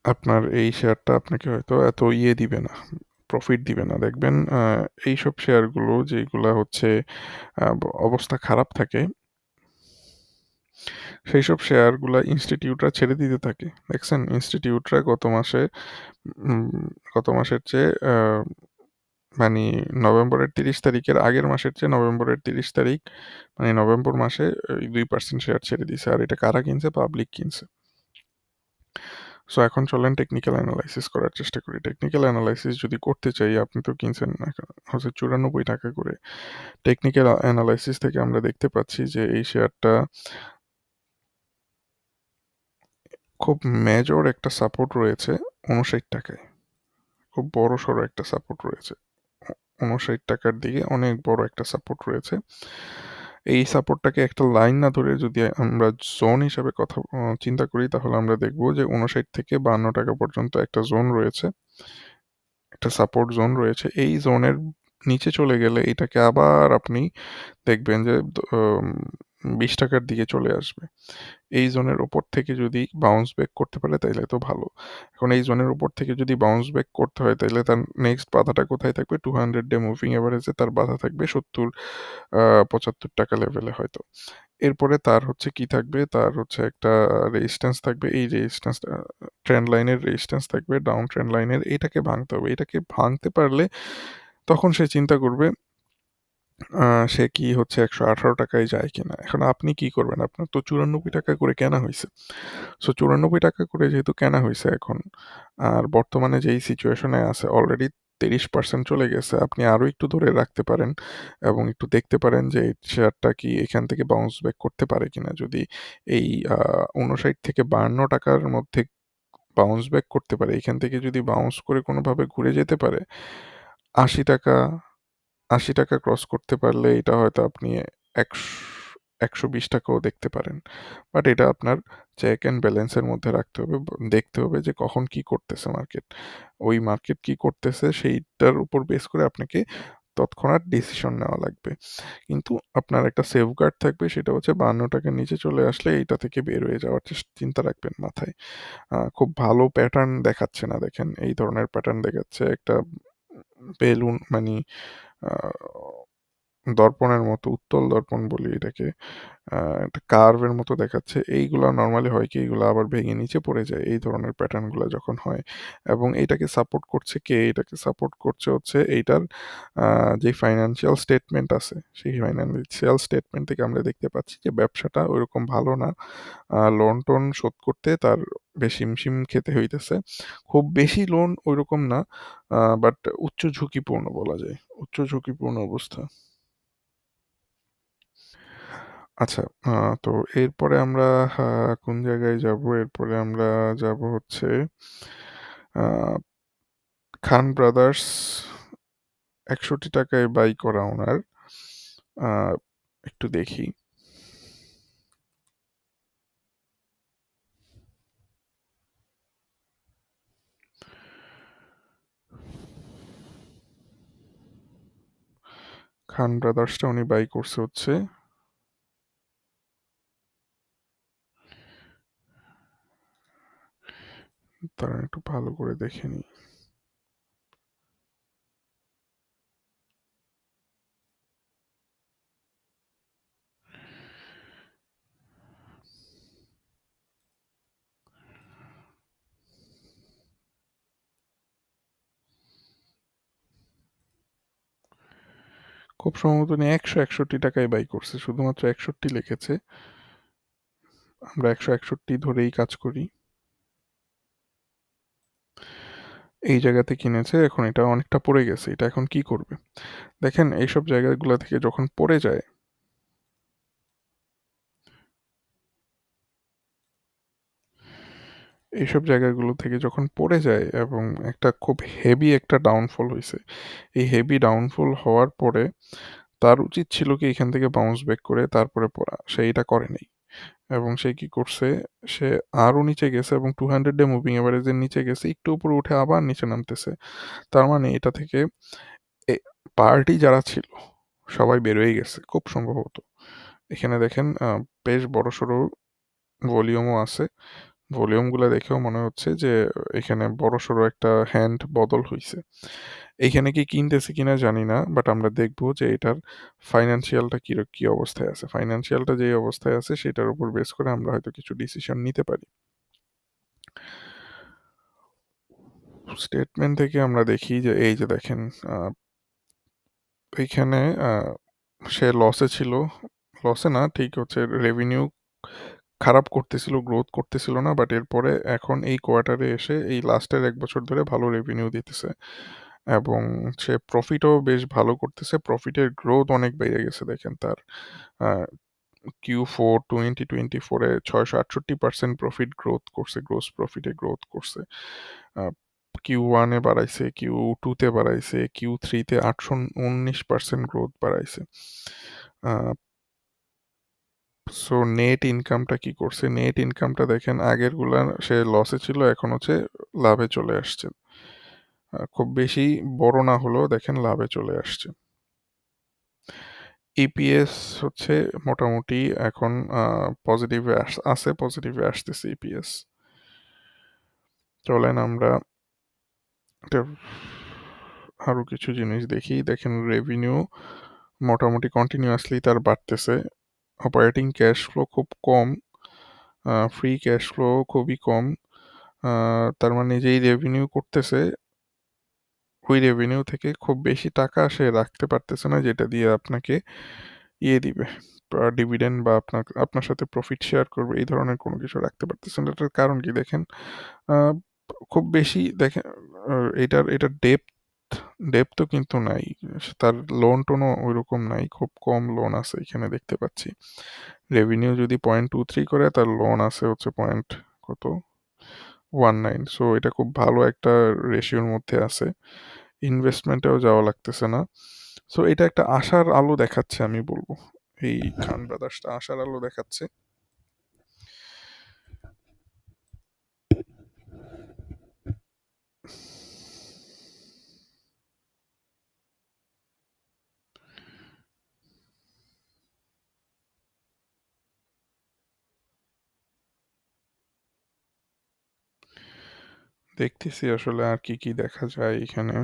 আপনার এই শেয়ারটা আপনাকে হয়তো এত দিবে না, প্রফিট দিবে না। দেখবেন এইসব শেয়ারগুলো যেগুলা হচ্ছে অবস্থা খারাপ থাকে, সেই সব শেয়ারগুলা ইনস্টিটিউটরা ছেড়ে দিতে থাকে। দেখছেন ইনস্টিটিউটরা উম, গত মাসের চেয়ে মানে নভেম্বরের ৩০ তারিখের আগের মাসের চেয়ে নভেম্বরের ৩০ তারিখ, মানে নভেম্বর মাসে 2% শেয়ার ছেড়ে দিছে। আর এটা কারা কিনছে? পাবলিক কিনছে। সো এখন চলেন টেকনিক্যাল অ্যানালাইসিস করার চেষ্টা করি। টেকনিক্যাল অ্যানালাইসিস যদি করতে চাই, আপনি তো কিনছেন হচ্ছে ৯৪ টাকা করে। টেকনিক্যাল অ্যানালাইসিস থেকে আমরা দেখতে পাচ্ছি যে এই শেয়ারটা খুব মেজর একটা সাপোর্ট রয়েছে 59 টাকায়। খুব বড়সড় একটা সাপোর্ট রয়েছে। 59 টাকার দিকে অনেক বড় একটা সাপোর্ট রয়েছে। এই সাপোর্টটাকে একটা লাইন না ধরে যদি আমরা জোন হিসাবে চিন্তা করি, তাহলে আমরা দেখব যে 59 থেকে 52 টাকা পর্যন্ত একটা জোন রয়েছে, একটা সাপোর্ট জোন রয়েছে। এই জোনের নিচে চলে গেলে এটাকে আবার আপনি দেখবেন যে 20 টাকার দিকে চলে আসবে। এই জোনের ওপর থেকে যদি বাউন্স ব্যাক করতে পারে তাইলে তো ভালো। এখন এই জোনের উপর থেকে যদি বাউন্স ব্যাক করতে হয়, তাইলে তার নেক্সট বাধাটা কোথায় থাকবে? 200 ডে মুভিং এভারেজে তার বাধা থাকবে 75 টাকা লেভেলে হয়তো। এরপরে তার হচ্ছে কি থাকবে? তার হচ্ছে একটা রেজিস্ট্যান্স থাকবে। এই রেজিস্ট্যান্সটা ট্রেন্ড লাইনের রেজিস্ট্যান্স থাকবে, ডাউন ট্রেন্ড লাইনের। এটাকে ভাঙতে হবে। এটাকে ভাঙতে পারলে তখন সে চিন্তা করবে সে কি হচ্ছে 118 টাকায় যায় কিনা। এখন আপনি কি করবেন? আপনার তো 94 টাকা করে কেনা হয়েছে। সো 94 টাকা করে যেহেতু কেনা হয়েছে এখন, আর বর্তমানে যেই সিচুয়েশনে আছে অলরেডি 30% চলে গেছে, আপনি আরও একটু ধরে রাখতে পারেন এবং একটু দেখতে পারেন যে এই শেয়ারটা কি এখান থেকে বাউন্স ব্যাক করতে পারে কিনা। যদি এই 59 থেকে 52 টাকার মধ্যে বাউন্স ব্যাক করতে পারে, এখান থেকে যদি বাউন্স করে কোনোভাবে ঘুরে যেতে পারে 80 টাকা, 80 টাকা ক্রস করতে পারলে এটা হয়তো আপনি 120 টাকাও দেখতে পারেন। বাট এটা আপনার চেক অ্যান্ড ব্যালেন্সের মধ্যে রাখতে হবে। দেখতে হবে যে কখন কি করতেছে মার্কেট। ওই মার্কেট কি করতেছে সেইটার উপর বেস করে আপনাকে তৎক্ষণাৎ ডিসিশন নেওয়া লাগবে। কিন্তু আপনার একটা সেফগার্ড থাকবে, সেটা হচ্ছে 52 টাকার নিচে চলে আসলে এইটা থেকে বের হয়ে যাওয়ার চিন্তা রাখবেন মাথায়। খুব ভালো প্যাটার্ন দেখাচ্ছে না, দেখেন এই ধরনের প্যাটার্ন দেখাচ্ছে একটা বেলুন মানে দর্পণের মতো, উত্তল দর্পণ বলি এটাকে। একটা কার্ভের মতো দেখাচ্ছে। এইগুলা নর্মালি হয় কি, এইগুলা আবার ভেঙে নিচে পড়ে যায় এই ধরনের প্যাটার্নগুলো যখন হয়। এবং এটাকে সাপোর্ট করছে কে? এটাকে সাপোর্ট করছে হচ্ছে এইটার যে ফাইন্যান্সিয়াল স্টেটমেন্ট আছে, সেই ফাইন্যান্সিয়াল স্টেটমেন্ট থেকে আমরা দেখতে পাচ্ছি যে ব্যবসাটা ওইরকম ভালো না। লোন টোন শোধ করতে তার বেশ হিমশিম খেতে হইতেছে। খুব বেশি লোন ওইরকম না, বাট উচ্চ ঝুঁকিপূর্ণ বলা যায়। উচ্চ ঝুঁকিপূর্ণ অবস্থা। আচ্ছা, তো এরপরে আমরা কোন জায়গায় যাব? এরপরে আমরা যাব হচ্ছে আ খান ব্রাদার্স 61 টাকায় বাই করা ওনার। আ একটু দেখি। খান ব্রাদার্সটা উনি বাই করছে হচ্ছে দাঁড়ান একটু ভালো করে দেখে নিই। খুব সম্ভবত উনি 161 টাকায় বাই করছে। শুধুমাত্র 61 লিখেছে। আমরা 161 ধরেই কাজ করি। এই জায়গাতে কিনেছে, এখন এটা অনেকটা পড়ে গেছে। এটা এখন কি করবে? দেখেন এইসব জায়গাগুলো থেকে যখন পড়ে যায়, এইসব জায়গাগুলো থেকে যখন পড়ে যায় এবং একটা খুব হেভি একটা ডাউনফল হইছে। এই হেভি ডাউনফল হওয়ার পরে তার উচিত ছিল কি এখান থেকে বাউন্স ব্যাক করে তারপরে পড়া। সে এটা করে নাই। এবং সে কি করছে? সে আরও নিচে গেছে এবং 200 ডে মুভিং এভারেজের নিচে গেছে। একটু উপরে উঠে আবার নিচে নামতেছে। তার মানে এটা থেকে এ পার্টি যারা ছিল সবাই বের হয়ে গেছে খুব সম্ভবত। এখানে দেখেন বেশ বড়সড় ভলিউমও আছে। ভলিউমগুলো দেখেও মনে হচ্ছে যে এখানে বড়সড় একটা হ্যান্ড বদল হইছে। এইখানে কি কিনতেছে কিনা জানি না, বাট আমরা দেখব যে এটার ফাইন্যান্সিয়ালটা কি অবস্থায় আছে। ফাইন্যান্সিয়ালটা যেই অবস্থায় আছে সেটার উপর বেস করে আমরা হয়তো কিছু ডিসিশন নিতে পারি। স্টেটমেন্ট থেকে আমরা দেখি যে এই যে দেখেন এইখানে সে লসে ছিল। লসে না, ঠিক হচ্ছে রেভিনিউ খারাপ করতেছিল, গ্রোথ করতেছিল না, বাট এরপরে এখন এই কোয়ার্টারে এসে এই লাস্টের 1 বছর ধরে ভালো রেভিনিউ দিতেছে এবং সে প্রফিটও বেশ ভালো করতেছে। প্রফিটের গ্রোথ অনেক বেড়ে গেছে দেখেন তার। Q4 2024 এ 668% প্রফিট গ্রোথ করছে, গ্রোস প্রফিটে গ্রোথ করছে। Q1 এ বাড়াইছে, Q2 তে বাড়াইছে, Q3 তে 819% গ্রোথ বাড়াইছে। সো নেট ইনকামটা কি করছে? নেট ইনকামটা দেখেন আগেরগুলা সে লসে ছিল, এখন হচ্ছে লাভে চলে আসছে। খুব বেশি বড় না হলেও দেখেন লাভে চলে আসছে। ইপিএস হচ্ছে মোটামুটি এখন পজিটিভে আছে, পজিটিভে আসতেছে ইপিএস। চলেন আমরা একটা আরো কিছু জিনিস দেখি। দেখেন রেভিনিউ মোটামুটি কন্টিনিউয়াসলি তার বাড়তেছে। অপারেটিং ক্যাশ ফ্লো খুব কম, ফ্রি ক্যাশ ফ্লো খুবই কম। তার মানে যেই রেভিনিউ করতেছে ওই রেভিনিউ থেকে খুব বেশি টাকা সে রাখতে পারতেছে না, যেটা দিয়ে আপনাকে দিবে ডিভিডেন্ড বা আপনার সাথে প্রফিট শেয়ার করবে, এই ধরনের কোনো কিছু রাখতে পারতেছে না। এটার কারণ কি দেখেন, আহ, খুব বেশি দেখেন এটার ডেপথও কিন্তু নাই, তার লোন টোনও ওইরকম নাই, খুব কম লোন আছে এখানে দেখতে পাচ্ছি। রেভিনিউ যদি 0.23 করে, তার লোন আছে হচ্ছে পয়েন্ট কত 19। সো এটা খুব ভালো একটা রেশিওর মধ্যে আছে, ইনভেস্টমেন্টেও যাওয়া লাগতেছে না। সো এটা একটা আশার আলো দেখাচ্ছে, আমি বলবো এই খান ব্রাদার্সটা আশার আলো দেখাচ্ছে। দেখতেছি আসলে আর কি কি দেখা যায় এখানে।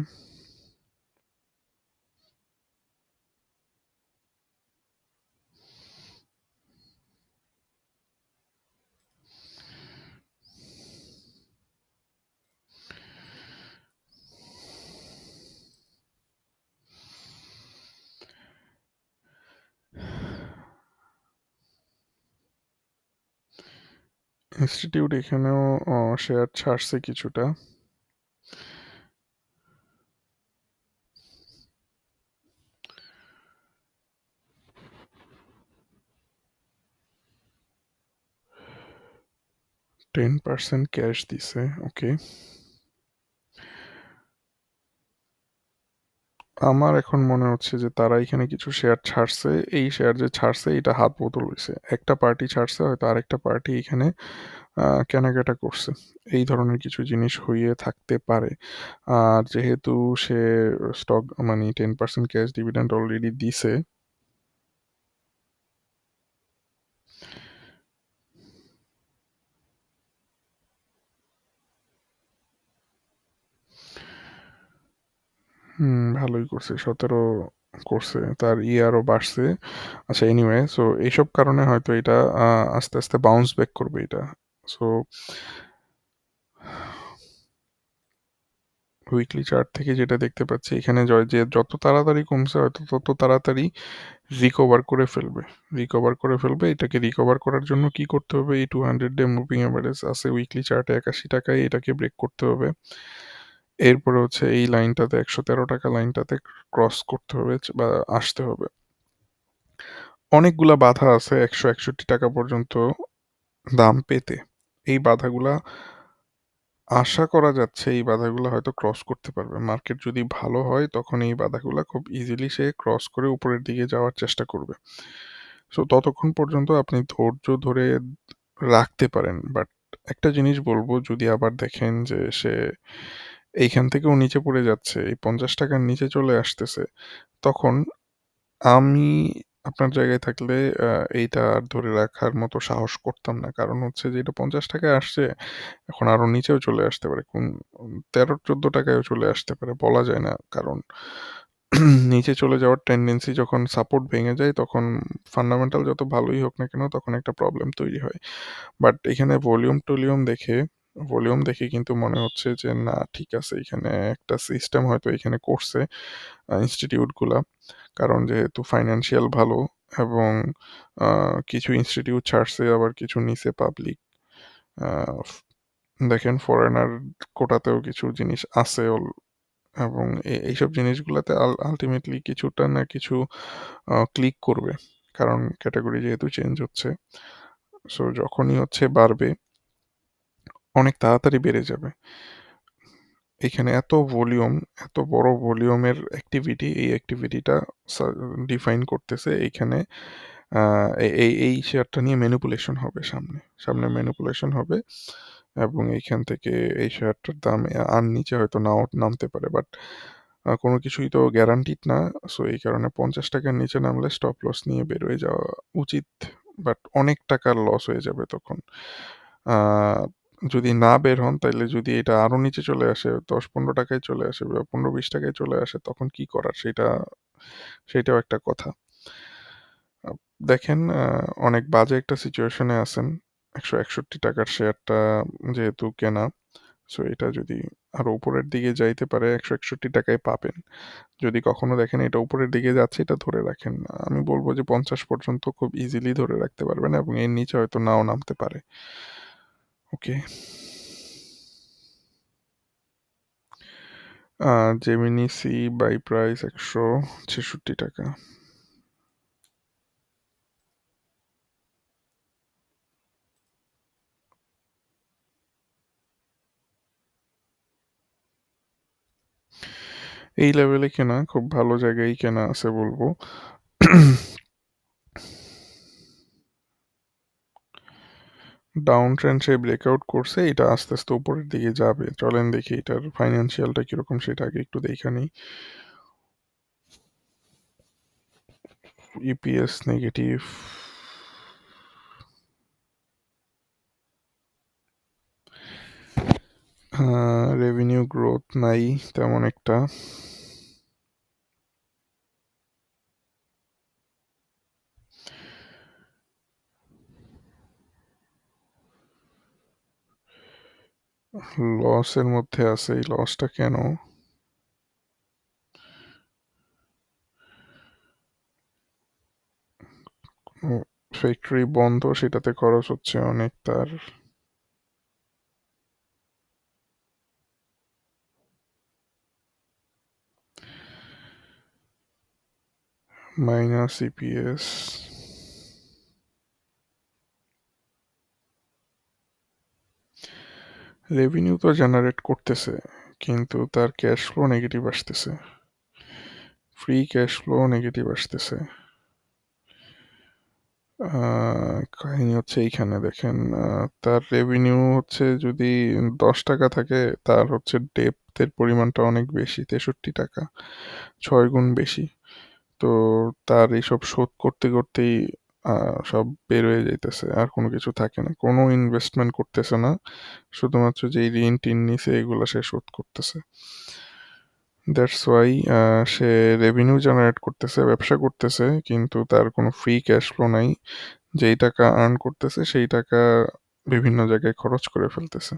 ইনস্টিটিউট এখানেও শেয়ার ছাড়ছে কিছুটা। %10 ক্যাশ দিছে, ওকে। আমার এখন মনে হচ্ছে যে তারা এখানে কিছু শেয়ার ছাড়ছে, এই শেয়ার যে ছাড়ছে এটা হাত বদল হয়েছে, একটা পার্টি ছাড়ছে, হয়তো আরেকটা পার্টি এখানে কেনাকাটা করছে, এই ধরনের কিছু জিনিস হয়ে থাকতে পারে। আর যেহেতু সে স্টক মানে 10% ক্যাশ ডিভিডেন্ড অলরেডি দিছে, ভালোই করছে, 17 করছে, তার আরও বাড়ছে। আচ্ছা এনিওয়ে, সো এইসব কারণে হয়তো এটা আস্তে আস্তে বাউন্স ব্যাক করবে এটা। সো উইকলি চার্ট থেকে যেটা দেখতে পাচ্ছি এখানে যে যত তাড়াতাড়ি কমছে হয়তো তত তাড়াতাড়ি রিকভার করে ফেলবে। এটাকে রিকভার করার জন্য কি করতে হবে, এই 200 ডে মুভিং অ্যাভারেজ আছে উইকলি চার্টে 81 টাকায়, এটাকে ব্রেক করতে হবে। এরপরে হচ্ছে এই লাইনটাতে 113 টাকা লাইনটাতে ক্রস করতে হবে বা আসতে হবে। অনেকগুলা বাধা আছে 161 টাকা পর্যন্ত দাম পেতে। এই বাধাগুলা আশা করা যাচ্ছে এই বাধাগুলো হয়তো ক্রস করতে পারবে। মার্কেট যদি ভালো হয় তখন এই বাধাগুলা খুব ইজিলি সে ক্রস করে উপরের দিকে যাওয়ার চেষ্টা করবে। সো ততক্ষণ পর্যন্ত আপনি ধৈর্য ধরে রাখতে পারেন। বাট একটা জিনিস বলবো, যদি আবার দেখেন যে সে এইখান থেকেও নিচে পড়ে যাচ্ছে, এই 50 টাকার নিচে চলে আসতেছে, তখন আমি আপনার জায়গায় থাকলে এইটা আর ধরে রাখার মতো সাহস করতাম না। কারণ হচ্ছে যে এটা 50 টাকায় আসছে, এখন আরো নিচেও চলে আসতে পারে। 13-14 টাকায়ও চলে আসতে পারে। বলা যায় না। কারণ নিচে চলে যাওয়ার টেনডেন্সি যখন সাপোর্ট ভেঙে যায় তখন ফান্ডামেন্টাল যত ভালোই হোক না কেন তখন একটা প্রবলেম তৈরি হয়। বাট এখানে ভলিউম দেখে কিন্তু মনে হচ্ছে যে না, ঠিক আছে, এখানে একটা সিস্টেম হয়তো এখানে করছে ইনস্টিটিউটগুলা। কারণ যেহেতু ফাইন্যান্সিয়াল ভালো এবং কিছু ইনস্টিটিউট ছাড়ছে, আবার কিছু নিছে পাবলিক। দেখেন ফরেনার কোটাতেও কিছু জিনিস আছে এবং এইসব জিনিসগুলাতে আলটিমেটলি কিছুটা না কিছু ক্লিক করবে। কারণ ক্যাটাগরি যেহেতু চেঞ্জ হচ্ছে, সো যখনই হচ্ছে বাড়বে অনেক তাড়াতাড়ি বেড়ে যাবে। এখানে এত ভলিউম, এত বড় ভলিউমের অ্যাক্টিভিটি, এই অ্যাক্টিভিটিটা ডিফাইন করতেছে এইখানে এই শেয়ারটা নিয়ে ম্যানিপুলেশন হবে, সামনে সামনে ম্যানিপুলেশন হবে, এবং এইখান থেকে এই শেয়ারটার দাম আর নিচে হয়তো নাও নামতে পারে, বাট কোনো কিছুই তো গ্যারান্টিড না। সো এই কারণে 50 টাকার নিচে নামলে স্টপ লস নিয়ে বের হয়ে যাওয়া উচিত, বাট অনেক টাকার লস হয়ে যাবে তখন। আহ, যদি না বের হন, তাইলে যদি এটা আরো নিচে চলে আসে, 10-15 টাকায় চলে আসে বা 15-20 টাকায় চলে আসে, তখন কি করার, সেটাও একটা কথা। আহ, দেখেন, অনেক বাজে একটা সিচুয়েশনে আছেন। 161 টাকার শেয়ারটা যেহেতু কেনা, সো এটা যদি আরো উপরের দিকে যাইতে পারে 161 টাকায় পাবেন। যদি কখনো দেখেন এটা উপরের দিকে যাচ্ছে, এটা ধরে রাখেন। আমি বলবো যে 50 পর্যন্ত খুব ইজিলি ধরে রাখতে পারবেন, এবং এর নিচে হয়তো নাও নামতে পারে। ওকে। জেমিনি সি বাই প্রাইস 166 টাকা। এই লেভেলে কেনা, খুব ভালো জায়গায় কেনা আছে বলবো। ডাউন ট্রেন্ড সে ব্রেকআউট করছে, এটা আস্তে আস্তে উপরের দিকে যাবে। চলেন দেখি এটার ফাইন্যান্সিয়ালটা কিরকম, সেটা আগে একটু দেখে নিই। ইপিএস নেগেটিভ, রেভিনিউ গ্রোথ নাই তেমন একটা। লসের মধ্যে আছে, এই লসটা কেন? ফ্যাক্টরি বন্ধ, সেটাতে খরচ হচ্ছে অনেক তার। Minus EPS. রেভিনিউ তো জেনারেট করতেছে, কিন্তু তার ক্যাশ ফ্লো নেগেটিভ আসতেছে, ফ্রি ক্যাশ ফ্লো নেগেটিভ আসতেছে। কাহিনী হচ্ছে এইখানে দেখেন, তার রেভিনিউ হচ্ছে যদি 10 টাকা থাকে, তার হচ্ছে ডেপ্থের পরিমাণটা অনেক বেশি, 63 টাকা, 6 গুণ বেশি। তো তার এইসব শোধ করতে করতেই সব বের হয়ে যাইতেছে, আর কোনো কিছু থাকে না, কোনো ইনভেস্টমেন্ট করতেছে না, শুধুমাত্র যেই ঋণ টিন নিছে এগুলো সে শোধ করতেছে। That's why say revenue generate করতেছে, ব্যবসা করতেছে, কিন্তু তার কোনো ফ্রি ক্যাশ ফ্লো নাই। যেই টাকা আর্ন করতেছে সেই টাকা বিভিন্ন জায়গায় খরচ করে ফেলতেছে।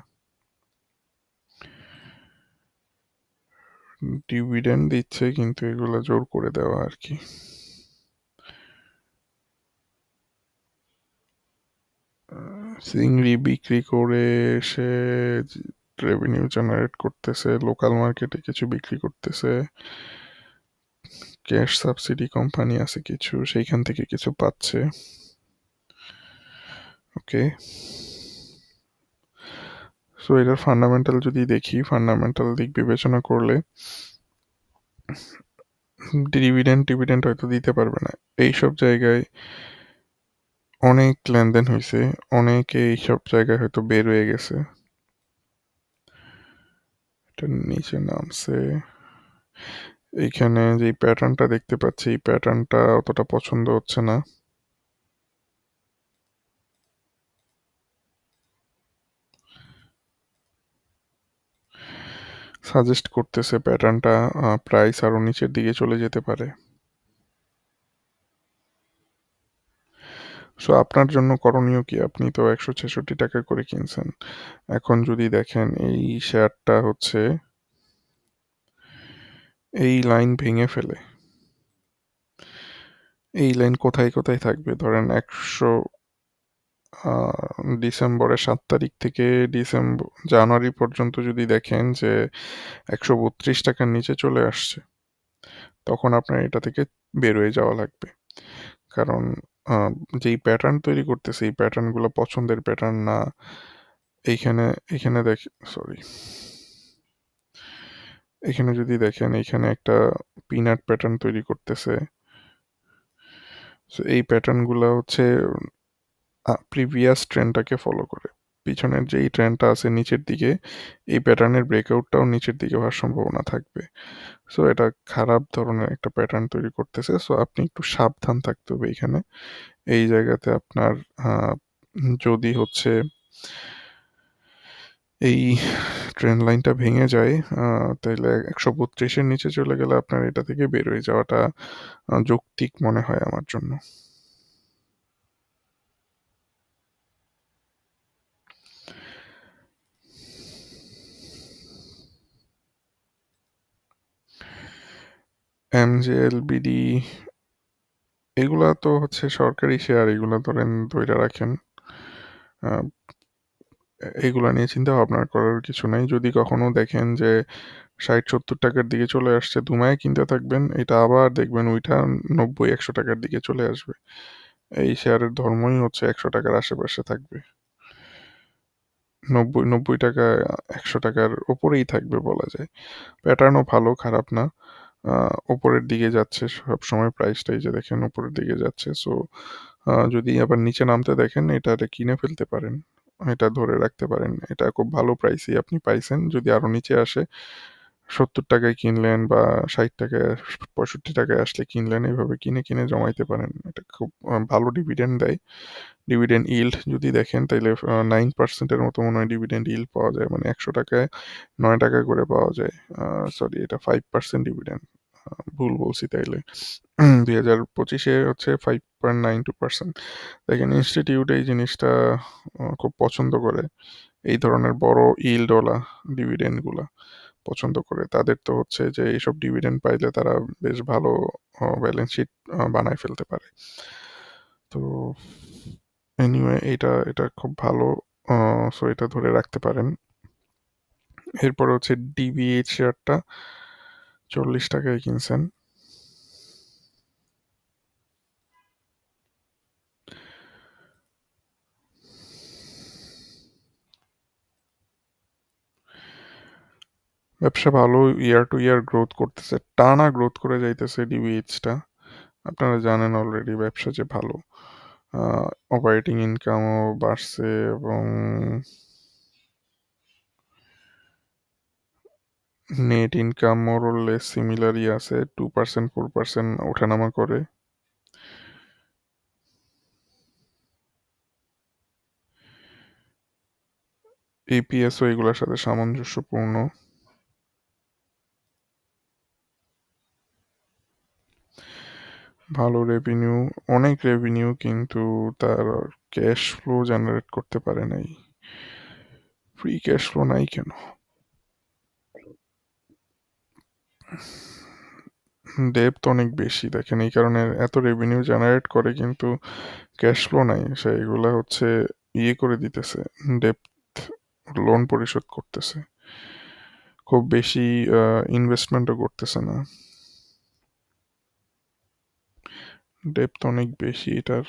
ডিভিডেন্ড দিচ্ছে, কিন্তু এগুলো জোর করে দেওয়া আর কি। চিংড়ি বিক্রি করে সে রেভিনিউ জেনারেট করতেছে, লোকাল মার্কেটে কিছু বিক্রি করতেছে, ক্যাশ সাবসিডি কোম্পানি আছে কিছু, সেইখান থেকে কিছু পাচ্ছে। ওকে। সো এটার ফান্ডামেন্টাল যদি দেখি, ফান্ডামেন্টাল দিক বিবেচনা করলে ডিভিডেন্ড টিভিডেন্ড হয়তো দিতে পারবে না এইসব জায়গায়। অনেক লেনদেন হয়েছে, অনেকে এইসব জায়গায় হয়তো বের হয়ে গেছে। এটা নিচে নামছে, এইখানে যে প্যাটার্নটা দেখতে পাচ্ছি, এই প্যাটার্নটা অতটা পছন্দ হচ্ছে না। সাজেস্ট করতেছে প্যাটার্নটা প্রাইস আরো নিচের দিকে চলে যেতে পারে। সো আপনার জন্য করণীয় কি? আপনি তো 166 টাকা করে কিনছেন। এখন যদি দেখেন এই শেয়ারটা হচ্ছে এই লাইন ভেঙে ফেলে, এই লাইন কোথায় কোথায় থাকবে, ধরেন ডিসেম্বরের 7 তারিখ থেকে জানুয়ারি পর্যন্ত যদি দেখেন যে 132 টাকার নিচে চলে আসছে, তখন আপনার এটা থেকে বের হয়ে যাওয়া লাগবে। কারণ আহ, যেই প্যাটার্ন তৈরি করতেছে এই প্যাটার্নগুলো পছন্দের প্যাটার্ন না। এইখানে এখানে দেখ, সরি, এখানে যদি দেখেন এখানে একটা পিনাট প্যাটার্ন তৈরি করতেছে। So এই প্যাটার্নগুলো হচ্ছে প্রিভিয়াস ট্রেন্ডটাকে ফলো করে। পিছনের যেই ট্রেন্ডটা আছে নিচের দিকে, এই প্যাটার্নের ব্রেকআউটটাও নিচের দিকে হওয়ার সম্ভাবনা থাকবে। সো এটা খারাপ ধরনের একটা প্যাটার্ন তৈরি করতেছে। সো আপনি একটু সাবধান থাকতে হবে এইখানে। এই জায়গাতে আপনার আহ, যদি হচ্ছে এই ট্রেন লাইনটা ভেঙে যায়, তাইলে 132-এর নিচে চলে গেলে আপনার এটা থেকে বের হয়ে যাওয়াটা যৌক্তিক মনে হয় আমার জন্য। এমজেএলবিডি এগুলা তো হচ্ছে সরকারি শেয়ার, এগুলা ধরেন ধইরা রাখেন। আহ, এগুলা নিয়ে চিন্তা ভাবনা করার কিছু নাই। যদি কখনো দেখেন যে 60-70 টাকার দিকে চলে আসছে, ধুমায় কিনতে থাকবেন, এটা আবার দেখবেন ওইটা 90-100 টাকার দিকে চলে আসবে। এই শেয়ারের ধর্মই হচ্ছে 100 টাকার আশেপাশে থাকবে। 90 টাকা 100 টাকার ওপরেই থাকবে বলা যায়। প্যাটার্নও ভালো, খারাপ না। ওপরের দিকে যাচ্ছে সব সময়, প্রাইসটাই যে দেখেন উপরের দিকে যাচ্ছে। সো যদি আবার নিচে নামতে দেখেন এটা কিনে ফেলতে পারেন, এটা ধরে রাখতে পারেন। এটা খুব ভালো প্রাইসই আপনি পাইছেন। যদি আরো নিচে আসে 70 টাকায় কিনলেন বা 60 টাকায় 65 টাকায় আসলে কিনলেন, এইভাবে কিনে কিনে জমাইতে পারেন। এটা খুব ভালো ডিভিডেন্ড দেয়। ডিভিডেন্ড ইল্ড যদি দেখেন তাইলে 9%-এর মতো মনে হয় ডিভিডেন্ড ইল্ড পাওয়া যায়, মানে 100 টাকায় 9 টাকা করে পাওয়া যায়। সরি, এটা 5% ডিভিডেন্ড, ভুল বলছি তাইলে। 2025-এ হচ্ছে 5.92%। দেখেন ইনস্টিটিউট এই জিনিসটা খুব পছন্দ করে, এই ধরনের বড় ইল্ডওয়ালা ডিভিডেন্ডগুলা পছন্দ করে। তাদের তো হচ্ছে যে এইসব ডিভিডেন্ড পাইলে তারা বেশ ভালো ব্যালেন্স শিট বানায় ফেলতে পারে। তো এনিওয়ে এটা এটা খুব ভালো। সো এটা ধরে রাখতে পারেন। এরপরে হচ্ছে ডিবিএইচ শেয়ারটা 40 টাকায় কিনছেন। ব্যবসা ভালো, ইয়ার টু ইয়ার গ্রোথ করতেছে, টানা গ্রোথ করে যাইতেছে ডিবিএইচটা। আপনারা জানেন অলরেডি ব্যবসা যে ভালো। অপারেটিং ইনকামও বাড়ছে এবং নেট ইনকাম মোরলেস সিমিলারই আছে, 2% 4% ওঠানামা করে। ইপিএসও এগুলোর সাথে সামঞ্জস্যপূর্ণ। ভালো রেভিনিউ, অনেক রেভিনিউ, কিন্তু তার ক্যাশ ফ্লো জেনারেট করতে পারে নাই। ফ্রি ক্যাশ ফ্লো নাই কেন? ডেপ্থ অনেক বেশি, দেখেন এই কারণে এত রেভিনিউ জেনারেট করে কিন্তু ক্যাশ ফ্লো নাই। সেইগুলা হচ্ছে ইয়ে করে দিতেছে, ডেপ্থ, লোন পরিশোধ করতেছে, খুব বেশি ইনভেস্টমেন্টও করতেছে না। ডেপ্থ অনেক বেশি এটার,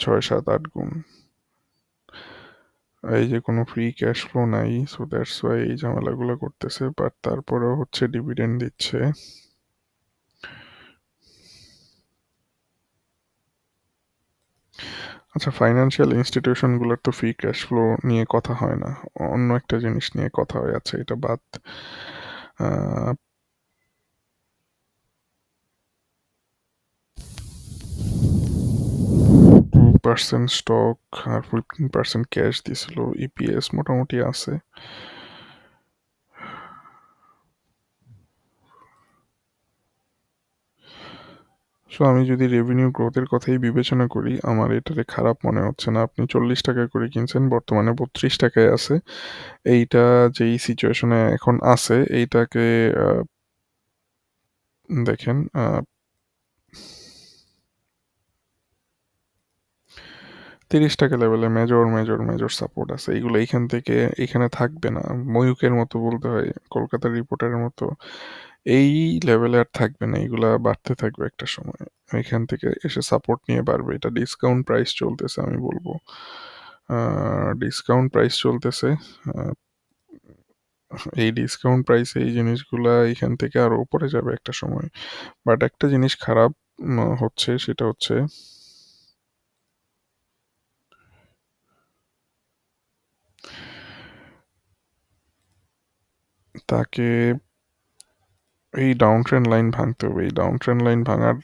6-7-8 গুণ। এই যে কোনো ফ্রি ক্যাশ ফ্লো নাই, সো দ্যাটস ওয়াই এই ঝামেলাগুলো করতেছে। বাট তারপরেও হচ্ছে ডিভিডেন্ড দিচ্ছে। আচ্ছা, ফাইন্যান্সিয়াল ইনস্টিটিউশনগুলোর তো ফ্রি ক্যাশ ফ্লো নিয়ে কথা হয় না, অন্য একটা জিনিস নিয়ে কথা হয়ে আছে, এটা বাদ। 2% স্টক আর 15% ক্যাশ দিছিল, ইপিএস মোটামুটি আছে। সো আমি যদি রেভিনিউ গ্রোথের কথাই বিবেচনা করি, আমার এটাতে খারাপ মনে হচ্ছে না। আপনি 40 টাকা করে কিনছেন, বর্তমানে 32 টাকায় আছে। এইটা যেই সিচুয়েশনে এখন আছে এইটাকে দেখেন, ৳৩০ লেভেলে মেজর মেজর মেজর সাপোর্ট আছে, এইগুলো এইখান থেকে এইখানে থাকবে না। ময়ূকের মতো বলতে হয়, কলকাতার রিপোর্টারের মতো এই লেভেলে আর থাকবে না, এগুলা বাড়তে থাকবে একটা সময়। এখান থেকে এসে সাপোর্ট নিয়ে বাড়বে। এটা ডিসকাউন্ট প্রাইস চলতেছে, আমি বলবো ডিসকাউন্ট প্রাইস চলতেছে। আহ, এই ডিসকাউন্ট প্রাইসে এই জিনিসগুলা এখান থেকে আরো উপরে যাবে একটা সময়। বাট একটা জিনিস খারাপ হচ্ছে, সেটা হচ্ছে তাকে এই ডাউন ট্রেন্ড লাইন ভাঙতে হবে। এই ডাউন ট্রেন্ড লাইন ভাঙার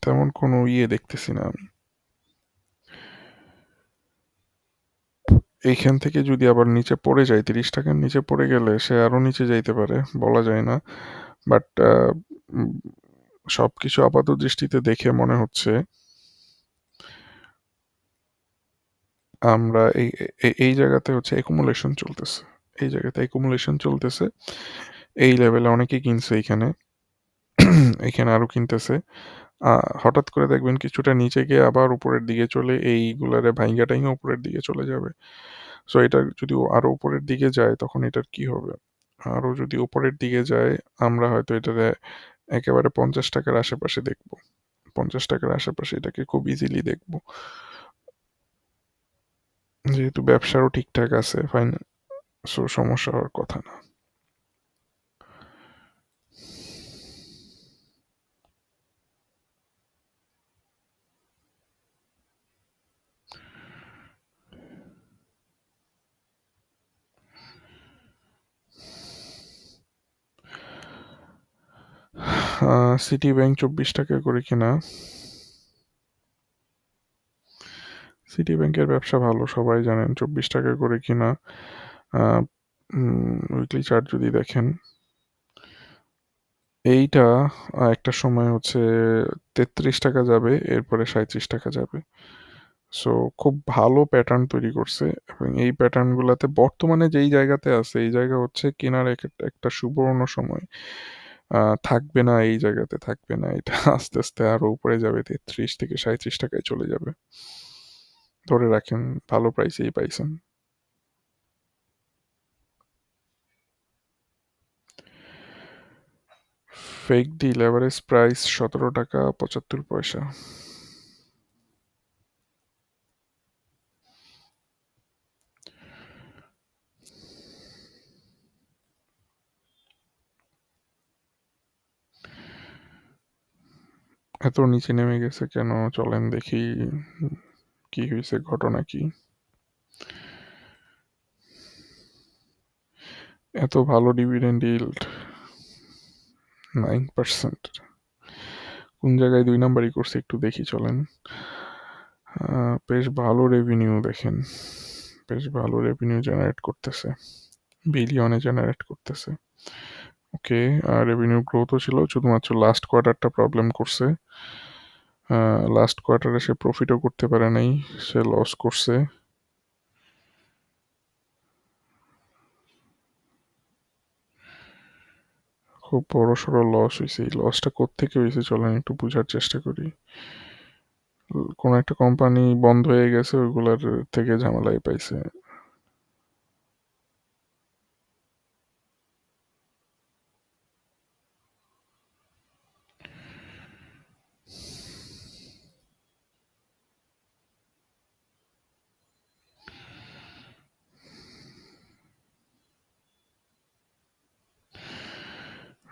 তেমন কোনো দেখতেছি না আমি। এইখান থেকে যদি আবার নিচে পড়ে যায়, ৳৩০ নিচে পড়ে গেলে সে আরো নিচে যাইতে পারে, বলা যায় না। বাট সবকিছু আপাত দৃষ্টিতে দেখে মনে হচ্ছে আমরা এই জায়গাতে হচ্ছে একুমুলেশন চলতেছে। এই জায়গাতে একুমুলেশন চলতেছে। এই লেভেলে অনেকেই কিনছে এইখানে। এখানে আরো কিনতেছে। হঠাৎ করে দেখবেন কিছুটা নিচে গিয়ে আবার উপরের দিকে চলে এইগুলারে ভাইঙ্গা টাইঙ্গা উপরের দিকে চলে যাবে। সো এটা যদি আরো উপরের দিকে যায় তখন এটার কি হবে? আরো যদি উপরের দিকে যায় আমরা হয়তো এটারে একেবারে ৳৫০ আশেপাশে দেখবো। ৳৫০ আশেপাশে এটাকে খুব ইজিলি দেখবো। যেহেতু ব্যবসারও ঠিকঠাক আছে, ফাইন, সো সমস্যা হওয়ার কথা না। সিটি ব্যাংক ৳২৪ করে কিনা। সিটি ব্যাংকের ব্যবসা ভালো, সবাই জানেন। ৳২৪ করে কিনা। উইকলি চার্ট যদি দেখেন, এইটা একটা সময় হচ্ছে ৳৩৩ যাবে, এরপরে ৳৩৭ যাবে। সো খুব ভালো প্যাটার্ন তৈরি করছে এবং এই প্যাটার্নগুলাতে বর্তমানে যেই জায়গাতে আছে এই জায়গা হচ্ছে কেনার একটা সুবর্ণ সময়। থাকবে না এই জায়গাতে, থাকবে না এটা। আস্তে আস্তে আরো উপরে যাবে, ৩৩ থেকে ৳৩৭ চলে যাবে। ধরে রাখেন ভালো প্রাইসেই পাইছেন। ফেক ডিল, এভারেজ প্রাইস ৳১৭.৭৫। এত নিচে নেমে গেছে কেন? চলেন দেখি কি হয়েছে, ঘটনা কি। এত ভালো ডিভিডেন্ড yield 9%। কোন জায়গায় 2 নাম্বারই করছে একটু দেখি চলেন। বেশ ভালো রেভিনিউ দেখেন, বেশ ভালো রেভিনিউ জেনারেট করতেছে, বিলিয়নে জেনারেট করতেছে। ওকে, রেভিনিউ গ্রোথও ছিল, শুধুমাত্র লাস্ট কোয়ার্টারটা প্রবলেম করছে। লাস্ট কোয়ার্টারে সে প্রফিটও করতে পারে নাই, সে লস করছে। খুব বড় সড়ো লস হয়েছে। এই লসটা কোত্থেকে হয়েছে চলেন একটু বোঝার চেষ্টা করি। কোনো একটা কোম্পানি বন্ধ হয়ে গেছে, ওইগুলার থেকে ঝামেলাই পাইছে।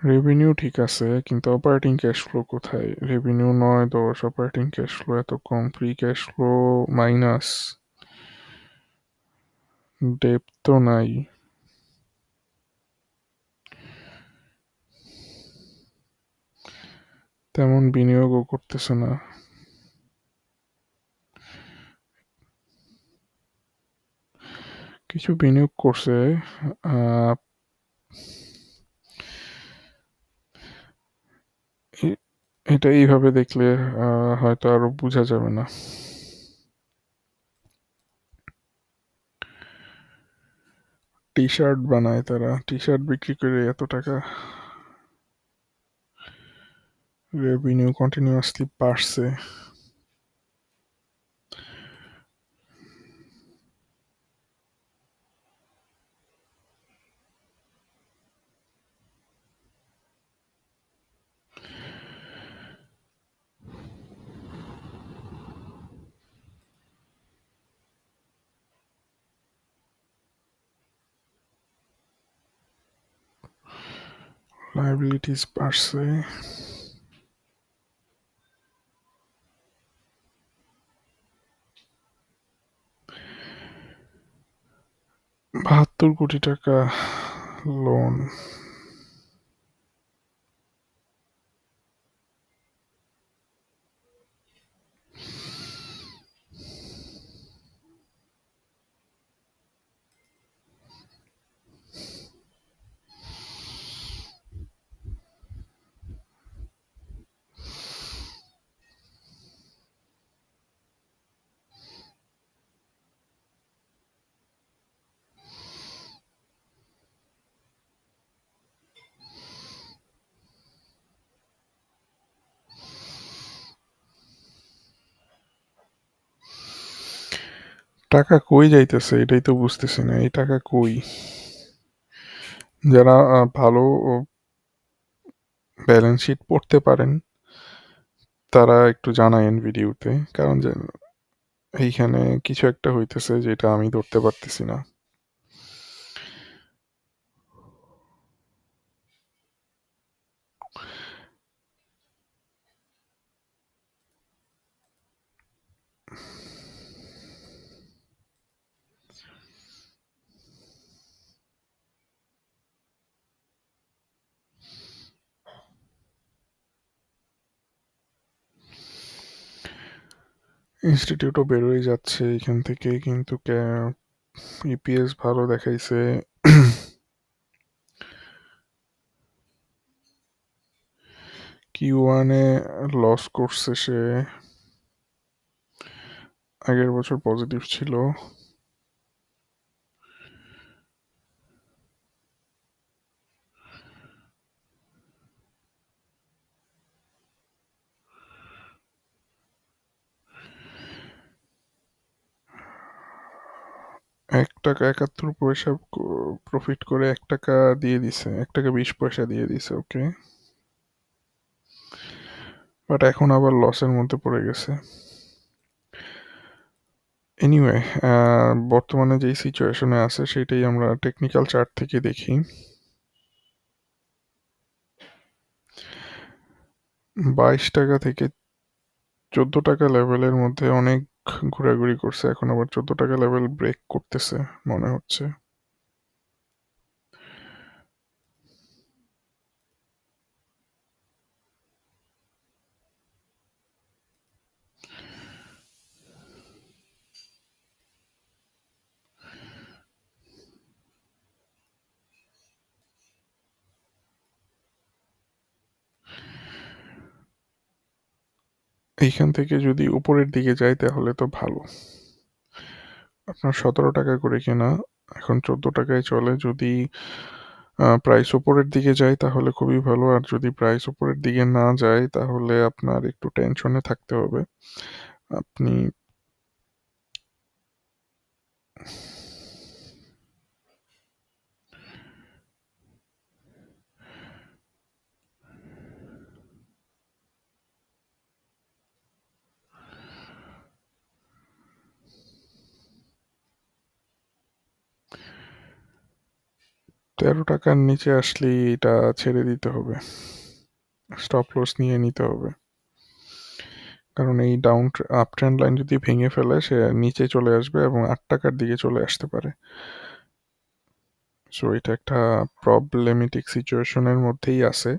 রেভিনিউ ঠিক আছে কিন্তু অপারেটিং ক্যাশ ফ্লো কোথায়? রেভিনিউ ৯-১০, অপারেটিং ক্যাশ ফ্লো এত কম, ফ্রি ক্যাশ ফ্লো মাইনাস, ডেপ তো নাই। তেমন বিনিয়োগও করতেছে না। কিছু বিনিয়োগ করছে। আহ, এটা এইভাবে দেখলে হয়তো আরো বোঝা যাবে না। টি শার্ট বানায় তারা, টি শার্ট বিক্রি করে এত টাকা। রেভিনিউ কন্টিনিউয়াসলি বাড়ছে। লায়াবিলিটিস বাড়ছে। 72 কোটি টাকা লোন। টাকা কই যাইতেছে এটাই তো বুঝতেছি না, এই টাকা কই? যারা ভালো ব্যালেন্স শিট পড়তে পারেন তারা একটু জানায়েন ভিডিওতে, কারণ এইখানে কিছু একটা হইতেছে যেটা আমি ধরতে পারতেছি না। ইনস্টিটিউটও বেরোয় যাচ্ছে এখান থেকে, কিন্তু ইপিএস ভালো দেখাইছে। Q1-এ লস করছে সে, আগের বছর পজিটিভ ছিল। ৳1.71 প্রফিট করে ৳1 দিয়ে দিছে, ৳1.20 দিয়ে দিছে ওকে, বাট এখন আবার লসের মধ্যে পড়ে গেছে। এনিওয়ে, বর্তমানে যেই সিচুয়েশনে আছে সেটাই আমরা টেকনিক্যাল চার্ট থেকে দেখি। ৳22 থেকে ৳14 লেভেলের মধ্যে অনেক ঘোরাঘুরি করছে, এখন আবার ৳14 লেভেল ব্রেক করতেছে মনে হচ্ছে। এইখান থেকে যদি উপরের দিকে যায় তাহলে তো ভালো। আপনার ৳17 করে কেনা, এখন ৳14 চলে। যদি প্রাইস উপরের দিকে যায় তাহলে খুবই ভালো, আর যদি প্রাইস উপরের দিকে না যায় তাহলে আপনার একটু টেনশনে থাকতে হবে। আপনি ৳13 নিচে আসলেই এটা ছেড়ে দিতে হবে, স্টপ লস নিয়ে নিতে হবে, কারণ এই আপ ট্রেন্ড লাইন যদি ভেঙে ফেলে সে নিচে চলে আসবে এবং ৳8 দিকে চলে আসতে পারে। সো এটা একটা প্রবলেমেটিক সিচুয়েশনের মধ্যেই আছে।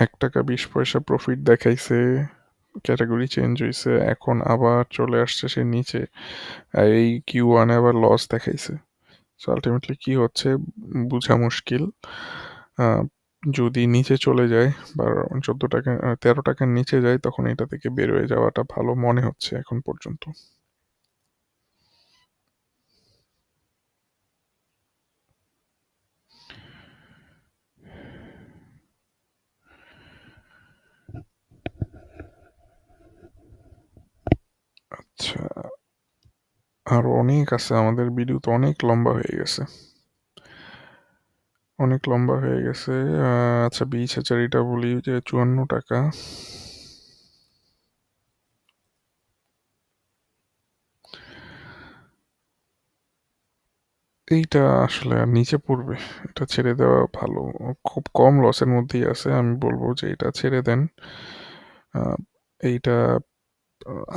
৳1.20 প্রফিট দেখাইছে, ক্যাটাগরি চেঞ্জ হয়েছে, এখন আবার চলে আসছে সে নিচে। এই Q1-এ আবার লস দেখাইছে। সো আলটিমেটলি কি হচ্ছে বোঝা মুশকিল। যদি নিচে চলে যায় বা ৳14 ৳13 নিচে যায় তখন এটা থেকে বের হয়ে যাওয়াটা ভালো মনে হচ্ছে এখন পর্যন্ত। আচ্ছা, আরো অনেক আছে, আমাদের ভিডিও তো অনেক লম্বা হয়ে গেছে, অনেক লম্বা হয়ে গেছে। আচ্ছা, 20,000 এটা বলি যে ৳54। এইটা আসলে আর নিচে পড়বে। এটা ছেড়ে দেওয়া ভালো। খুব কম লসের মধ্যেই আছে। আমি বলব যে এটা ছেড়ে দেন। আ এইটা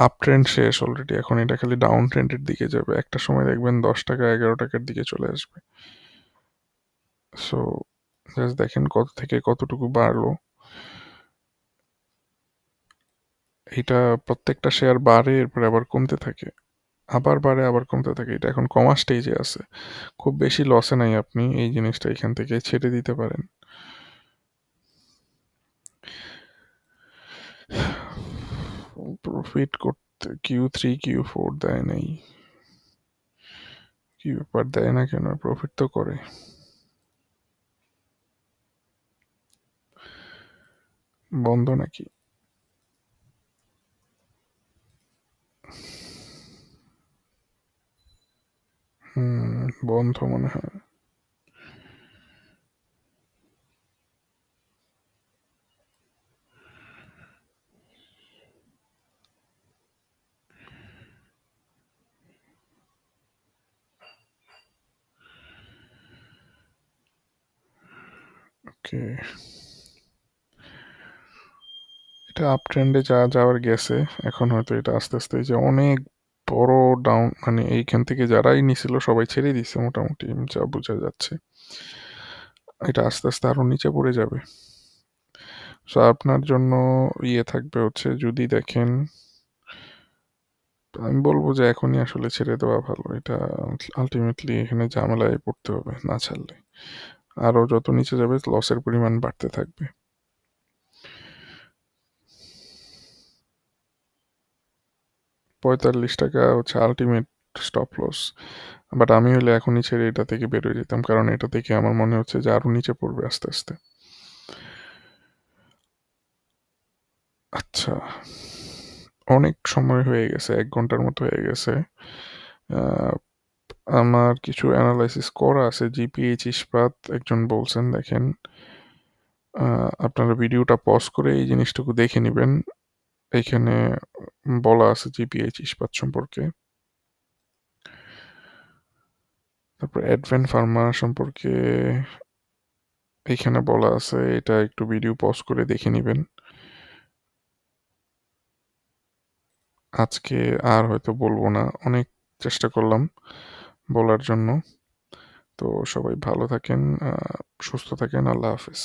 আপ ট্রেন্ড শেষ অলরেডি। এখন এটা খালি ডাউন ট্রেন্ডের দিকে যাবে। একটা সময় দেখবেন ৳১০ ৳১১ র দিকে চলে আসবে। সো জাস্ট দেখেন কত থেকে কতটুকু বাড়লো। এইটা প্রত্যেকটা শেয়ার বাড়ে এরপরে আবার কমতে থাকে। আবার বাড়ে আবার কমতে থাকে। এটা এখন কমা স্টেজে আছে। খুব বেশি লসে নাই আপনি। এই জিনিসটা এখান থেকে ছেড়ে দিতে পারেন। প্রফিট করতে Q3, Q4 দেয় নাই। কি ব্যাপার দেয় না কেন? প্রফিট তো করে। বন্ধ নাকি? বন্ধ মনে হয়। ওকে। এটা আপ ট্রেন্ডে যা যাওয়ার গেছে, এখন হয়তো এটা আস্তে আস্তে এই যে অনেক বড় ডাউন মানে এইখান থেকে যারাই নিছিল সবাই ছেড়ে দিছে মোটামুটি যা বোঝা যাচ্ছে। এটা আস্তে আস্তে আরো নিচে পড়ে যাবে। সো আপনার জন্য থাকবে হচ্ছে যদি দেখেন, আমি বলবো যে এখনই আসলে ছেড়ে দেওয়া ভালো। এটা আল্টিমেটলি এখানে ঝামেলায় পড়তে হবে না ছাড়লে। আরো যত নিচে যাবে লসের পরিমাণ বাড়তে থাকবে। ৳৪৫ হচ্ছে আল্টিমেট স্টপ লস। বাট আমি হলে এখনই ছেড়ে এটা থেকে বের হয়ে যেতাম, কারণ এটা থেকে আমার মনে হচ্ছে যে আরো নিচে পড়বে আস্তে আস্তে। আচ্ছা, অনেক সময় হয়ে গেছে, ১ ঘন্টার মতো হয়ে গেছে। আহ, আমার কিছু অ্যানালাইসিস করা আছে। জিপিএইচ ইস্পাত একজন বলছেন, দেখেন আপনারা ভিডিওটা পজ করে এই জিনিসটুকু দেখে নেবেন। এইখানে বলা আছে জিপিএইচ ইস্পাত সম্পর্কে। তারপর অ্যাডভেন্ট ফার্মা সম্পর্কে এইখানে বলা আছে, এটা একটু ভিডিও পজ করে দেখে নেবেন। আজকে আর হয়তো বলবো না, অনেক চেষ্টা করলাম বলার জন্য। তো সবাই ভালো থাকেন, সুস্থ থাকেন, আল্লাহ হাফেজ।